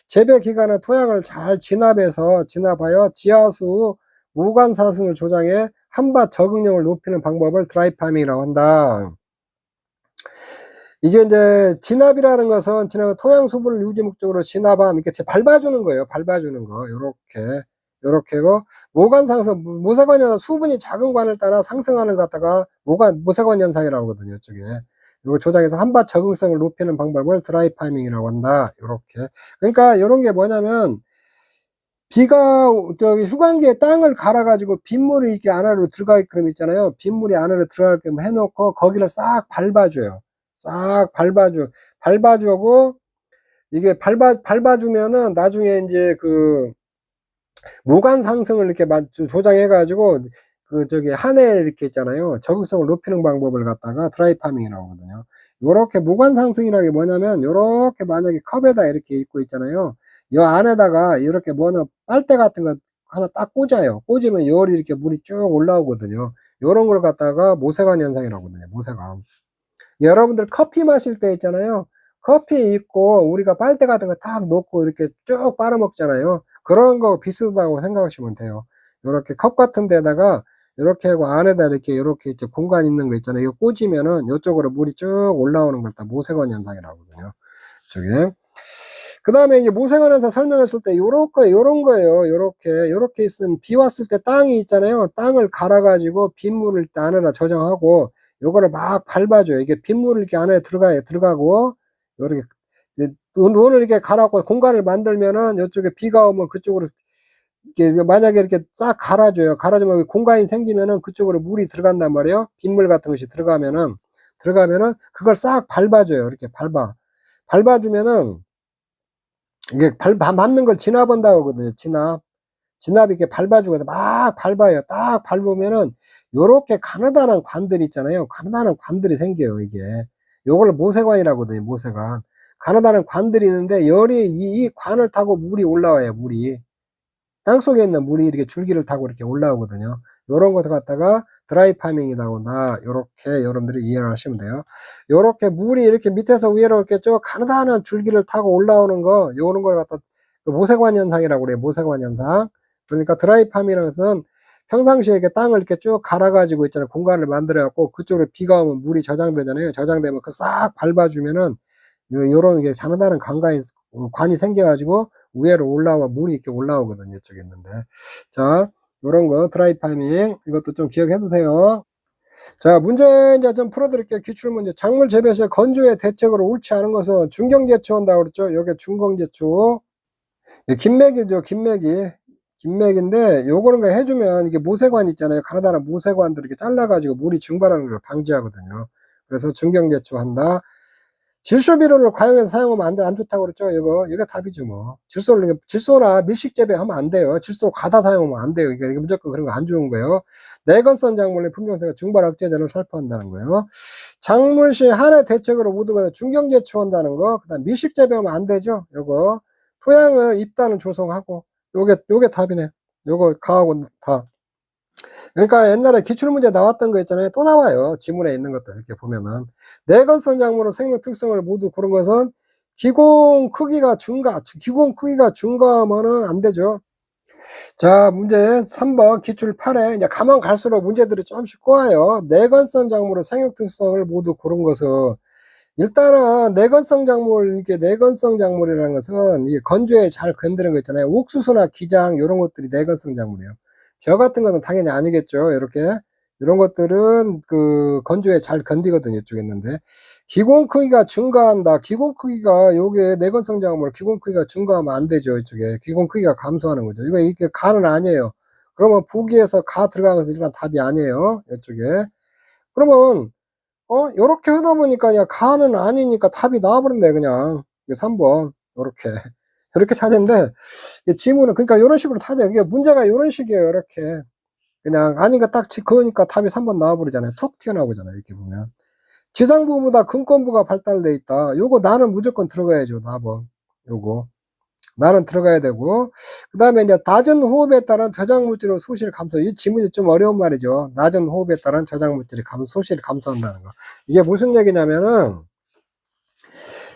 재배 기간에 토양을 잘 진압하여 지하수 무관 사승을 조장해 한밭 적응력을 높이는 방법을 드라이 파이밍이라고 한다. 이게 이제 진압이라는 것은 토양 수분을 유지 목적으로 진압함 이렇게 밟아주는 거예요. 밟아주는 거 요렇게고 모관 상승 모세관 현상 수분이 작은 관을 따라 상승하는 것 같다가 모세관 현상이라고 하거든요. 이쪽에 이거 조작해서 한밭 적응성을 높이는 방법을 드라이 파이밍이라고 한다. 요렇게 그러니까 요런 게 뭐냐면 휴관기에 땅을 갈아가지고 빗물이 이렇게 안으로 들어가게끔 있잖아요. 빗물이 안으로 들어가게끔 해놓고 거기를 싹 밟아줘요. 밟아주고 이게 밟아주면은 나중에 이제 그 모관 상승을 이렇게 조장해가지고 한해 이렇게 있잖아요. 적응성을 높이는 방법을 갖다가 드라이 파밍이라고 하거든요. 요렇게 모관 상승이라는 게 뭐냐면 요렇게 만약에 컵에다 이렇게 있고 있잖아요. 요 안에다가 이렇게 빨대 같은 거 하나 딱 꽂아요. 꽂으면 열이 이렇게 물이 쭉 올라오거든요. 요런 걸 갖다가 모세관 현상이라고 하거든요. 모세관. 여러분들 커피 마실 때 있잖아요. 커피 있고 우리가 빨대 같은 거 딱 놓고 이렇게 쭉 빨아먹잖아요. 그런 거 비슷하다고 생각하시면 돼요. 이렇게 컵 같은 데다가 이렇게 하고 안에다 이렇게 이제 공간 있는 거 있잖아요. 이거 꽂으면은 이쪽으로 물이 쭉 올라오는 걸 다 모세관 현상이라고 하거든요. 이쪽에. 그 다음에 이제 모세관 현상 설명했을 때 요런 거예요. 요렇게 있으면 비 왔을 때 땅이 있잖아요. 땅을 갈아가지고 빗물을 안에다 저장하고 요거를 막 밟아줘요. 이게 빗물을 이렇게 안에 들어가고 요렇게 논을 이렇게 갈아고 공간을 만들면은 이쪽에 비가 오면 그쪽으로 이렇게 만약에 이렇게 싹 갈아줘요. 갈아주면 공간이 생기면은 그쪽으로 물이 들어간단 말이에요. 빗물 같은 것이 들어가면은 그걸 싹 밟아줘요. 이렇게 밟아주면은 이게 맞는 걸 진압한다고 하거든요. 진압이 이렇게 밟아주거든요. 막 밟아요. 딱 밟으면은 요렇게 가느다란 관들이 있잖아요. 가느다란 관들이 생겨요. 이게 요걸 모세관이라고 하거든요. 모세관. 가느다란 관들이 있는데 열이 이 관을 타고 물이 올라와요. 물이 땅속에 있는 물이 이렇게 줄기를 타고 이렇게 올라오거든요. 요런 것을 갖다가 드라이 파밍이라고 한다. 요렇게 여러분들이 이해를 하시면 돼요. 요렇게 물이 이렇게 밑에서 위로 이렇게 쭉 가느다란 줄기를 타고 올라오는 거, 요런 걸 갖다 모세관 현상이라고 그래요. 모세관 현상. 그러니까 드라이 파밍이라는 것은 평상시에 이렇게 땅을 이렇게 쭉 갈아가지고 있잖아요. 공간을 만들어갖고 그쪽으로 비가 오면 물이 저장되잖아요. 저장되면 그 싹 밟아주면은 요런 게 가느다란 관이 생겨가지고 위로 물이 이렇게 올라오거든요. 이쪽에 있는데. 자, 요런 거, 드라이 파이밍. 이것도 좀 기억해 두세요. 자, 문제 이제 좀 풀어드릴게요. 기출문제. 작물 재배 시 건조의 대책으로 옳지 않은 것은 중경제초 한다고 그랬죠. 여기 중경제초. 김맥이죠. 김맥인데, 요거는 해주면 이게 모세관 있잖아요. 가느다란 모세관들 이렇게 잘라가지고 물이 증발하는 걸 방지하거든요. 그래서 중경제초 한다. 질소비료를 과용해서 사용하면 안 좋다고 그랬죠. 이거 답이죠, 뭐. 질소나 밀식 재배하면 안 돼요. 질소 과다 사용하면 안 돼요. 이게 무조건 그런 거 안 좋은 거예요. 내건성 작물의 품종성과 증발 억제제를 살포한다는 거예요. 작물 시 한해 대책으로 모두가 중경제초한다는 거. 그 다음 밀식 재배하면 안 되죠. 토양을 입단을 조성하고. 요게 답이네. 요거 가하고 다. 그러니까 옛날에 기출문제 나왔던 거 있잖아요. 또 나와요. 지문에 있는 것들 이렇게 보면은. 내건성 작물의 생명 특성을 모두 고른 것은 기공 크기가 증가하면은 안 되죠. 자, 문제 3번 기출 8에 이제 가면 갈수록 문제들이 조금씩 꼬아요. 내건성 작물의 생육 특성을 모두 고른 것은 일단은 내건성 작물이라는 것은 이게 건조에 잘 건드는 거 있잖아요. 옥수수나 기장 이런 것들이 내건성 작물이에요. 벼 같은 것은 당연히 아니겠죠. 이렇게 이런 것들은 그 건조에 잘 견디거든요. 이쪽에 있는데 기공 크기가 증가한다. 기공 크기가 요게 내건성 작물 기공 크기가 증가하면 안 되죠. 이쪽에 기공 크기가 감소하는 거죠. 이게 가는 아니에요. 그러면 보기에서 가 들어간 것은 일단 답이 아니에요. 이쪽에. 그러면 요렇게 하다 보니까 야 가는 아니니까 답이 나와버렸네 그냥. 이게 3번 요렇게 이렇게 찾는데 지문은 그러니까 요런 식으로 찾아요. 이게 문제가 요런 식이에요. 이렇게 그냥 아닌가 딱 그거니까 답이 3번 나와버리잖아요. 툭 튀어나오잖아요. 이렇게 보면 지상부보다 근권부가 발달돼 있다. 요거 나는 무조건 들어가야죠. 4번 요거 나는 들어가야 되고 그 다음에 이제 낮은 호흡에 따른 저장물질의 소실 감소. 이 지문이 좀 어려운 말이죠. 낮은 호흡에 따른 저장물질의 소실이 감소한다는 거. 이게 무슨 얘기냐면은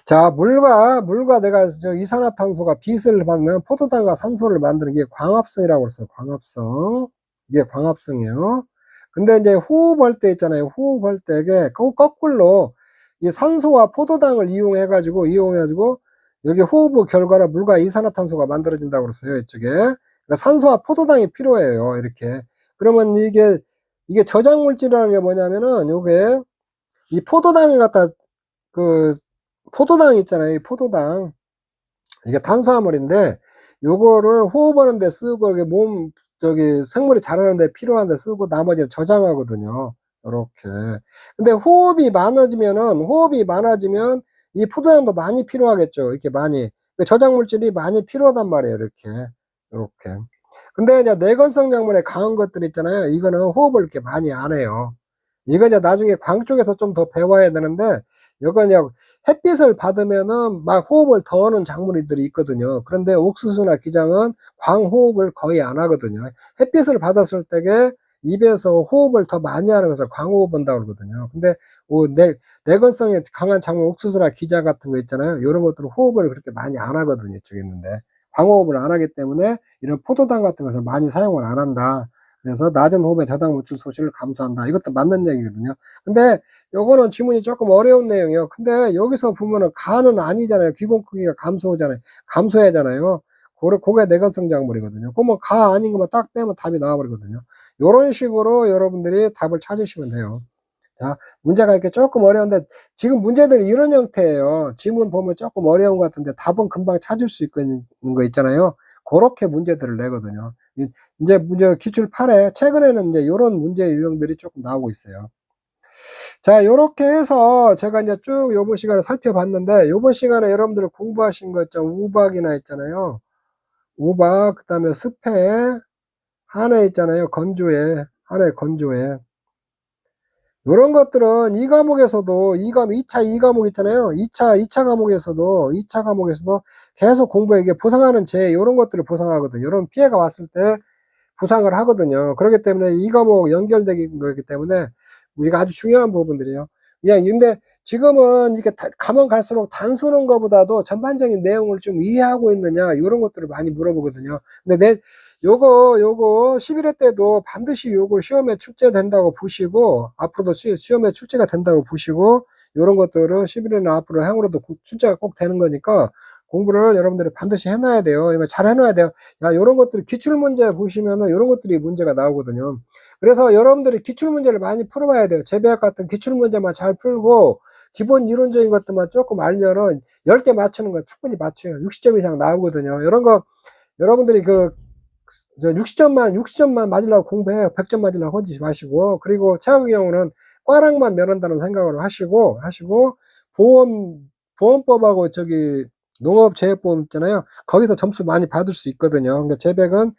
자 물과 내가 이산화탄소가 빛을 받으면 포도당과 산소를 만드는 게 광합성이라고 그랬어요. 광합성. 이게 광합성이에요. 근데 이제 호흡할 때 있잖아요. 호흡할 때 이게 거꾸로 이 산소와 포도당을 이용해가지고 여기 호흡 결과로 물과 이산화탄소가 만들어진다고 그랬어요. 이쪽에. 그러니까 산소와 포도당이 필요해요. 이렇게. 그러면 이게 저장물질이라는 게 뭐냐면은 요게 이 포도당을 갖다 포도당 있잖아요. 이 포도당. 이게 탄수화물인데 요거를 호흡하는 데 쓰고 이게 생물이 자라는 데 필요한 데 쓰고 나머지를 저장하거든요. 요렇게. 근데 호흡이 많아지면 이 포도당도 많이 필요하겠죠. 이렇게 많이. 저장물질이 많이 필요하단 말이에요. 요렇게. 근데 이제 내건성 작물에 강한 것들 있잖아요. 이거는 호흡을 이렇게 많이 안 해요. 이거 이제 나중에 광 쪽에서 좀 더 배워야 되는데, 이건 햇빛을 받으면은 막 호흡을 더 하는 작물들이 있거든요. 그런데 옥수수나 기장은 광호흡을 거의 안 하거든요. 햇빛을 받았을 때에 입에서 호흡을 더 많이 하는 것을 광호흡 한다고 그러거든요. 근데 내건성이 강한 작물 옥수수나 기장 같은 거 있잖아요. 이런 것들은 호흡을 그렇게 많이 안 하거든요. 이쪽에 있는데. 광호흡을 안 하기 때문에 이런 포도당 같은 것을 많이 사용을 안 한다. 그래서 낮은 호흡의 저장물질 소실을 감소한다. 이것도 맞는 얘기거든요. 근데 요거는 지문이 조금 어려운 내용이에요. 근데 여기서 보면은 가는 아니잖아요. 기공 크기가 감소하잖아요. 그게 내건성 작물이거든요. 그러면 가 아닌 것만 딱 빼면 답이 나와버리거든요. 요런 식으로 여러분들이 답을 찾으시면 돼요. 자, 문제가 이렇게 조금 어려운데 지금 문제들이 이런 형태예요. 지문 보면 조금 어려운 것 같은데 답은 금방 찾을 수 있는 거 있잖아요. 그렇게 문제들을 내거든요. 이제 문제 기출 8에 최근에는 이제 이런 문제 유형들이 조금 나오고 있어요. 자, 요렇게 해서 제가 이제 쭉 요번 시간에 살펴봤는데 요번 시간에 여러분들 공부하신 거 있죠. 우박이나 있잖아요. 우박, 그 다음에 습해, 한해 있잖아요. 한해 건조해. 요런 것들은 이 과목에서도 2차 과목 있잖아요. 2차 과목에서도 계속 공부해. 이게 보상하는 요런 것들을 보상하거든요. 요런 피해가 왔을 때 보상을 하거든요. 그렇기 때문에 이 과목 연결되기 거기 때문에 우리가 아주 중요한 부분들이에요. 근데 지금은 이렇게 가면 갈수록 단수는 것보다도 전반적인 내용을 좀 이해하고 있느냐, 이런 것들을 많이 물어보거든요. 근데 요거 11회 때도 반드시 요거 시험에 출제된다고 보시고, 앞으로도 시험에 출제가 된다고 보시고, 요런 것들은 11회는 앞으로 향후로도 출제가 꼭 되는 거니까, 공부를 여러분들이 반드시 해놔야 돼요. 이거 잘 해놔야 돼요. 요런 것들이 기출문제 보시면은 요런 것들이 문제가 나오거든요. 그래서 여러분들이 기출문제를 많이 풀어봐야 돼요. 재배학 같은 기출문제만 잘 풀고, 기본 이론적인 것들만 조금 알면은 10개 맞추는 거 충분히 맞춰요. 60점 이상 나오거든요. 이런 거, 여러분들이 60점만 맞으려고 공부해요. 100점 맞으려고 하지 마시고, 그리고 최악의 경우는 꽈락만 면한다는 생각으로 하시고, 보험법하고 농업재해보험 있잖아요. 거기서 점수 많이 받을 수 있거든요. 그러니까 재배는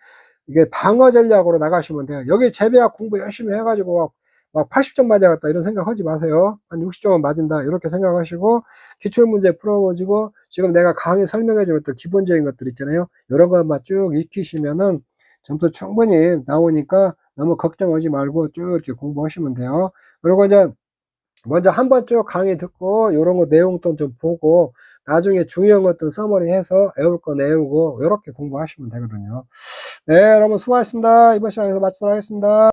이게 방어 전략으로 나가시면 돼요. 여기 재배학 공부 열심히 해가지고 막 80점 맞아갔다 이런 생각 하지 마세요. 한 60점은 맞은다 이렇게 생각하시고 기출문제 풀어보시고 지금 내가 강의 설명해줄 때 기본적인 것들 있잖아요. 이런 것만 쭉 익히시면은 점수 충분히 나오니까 너무 걱정하지 말고 쭉 이렇게 공부하시면 돼요. 그리고 이제 먼저 한번 쭉 강의 듣고 이런 거 내용도 좀 보고 나중에 중요한 것들 서머리 해서 외울 거 외우고 이렇게 공부하시면 되거든요. 네, 여러분 수고하셨습니다. 이번 시간에서 마치도록 하겠습니다.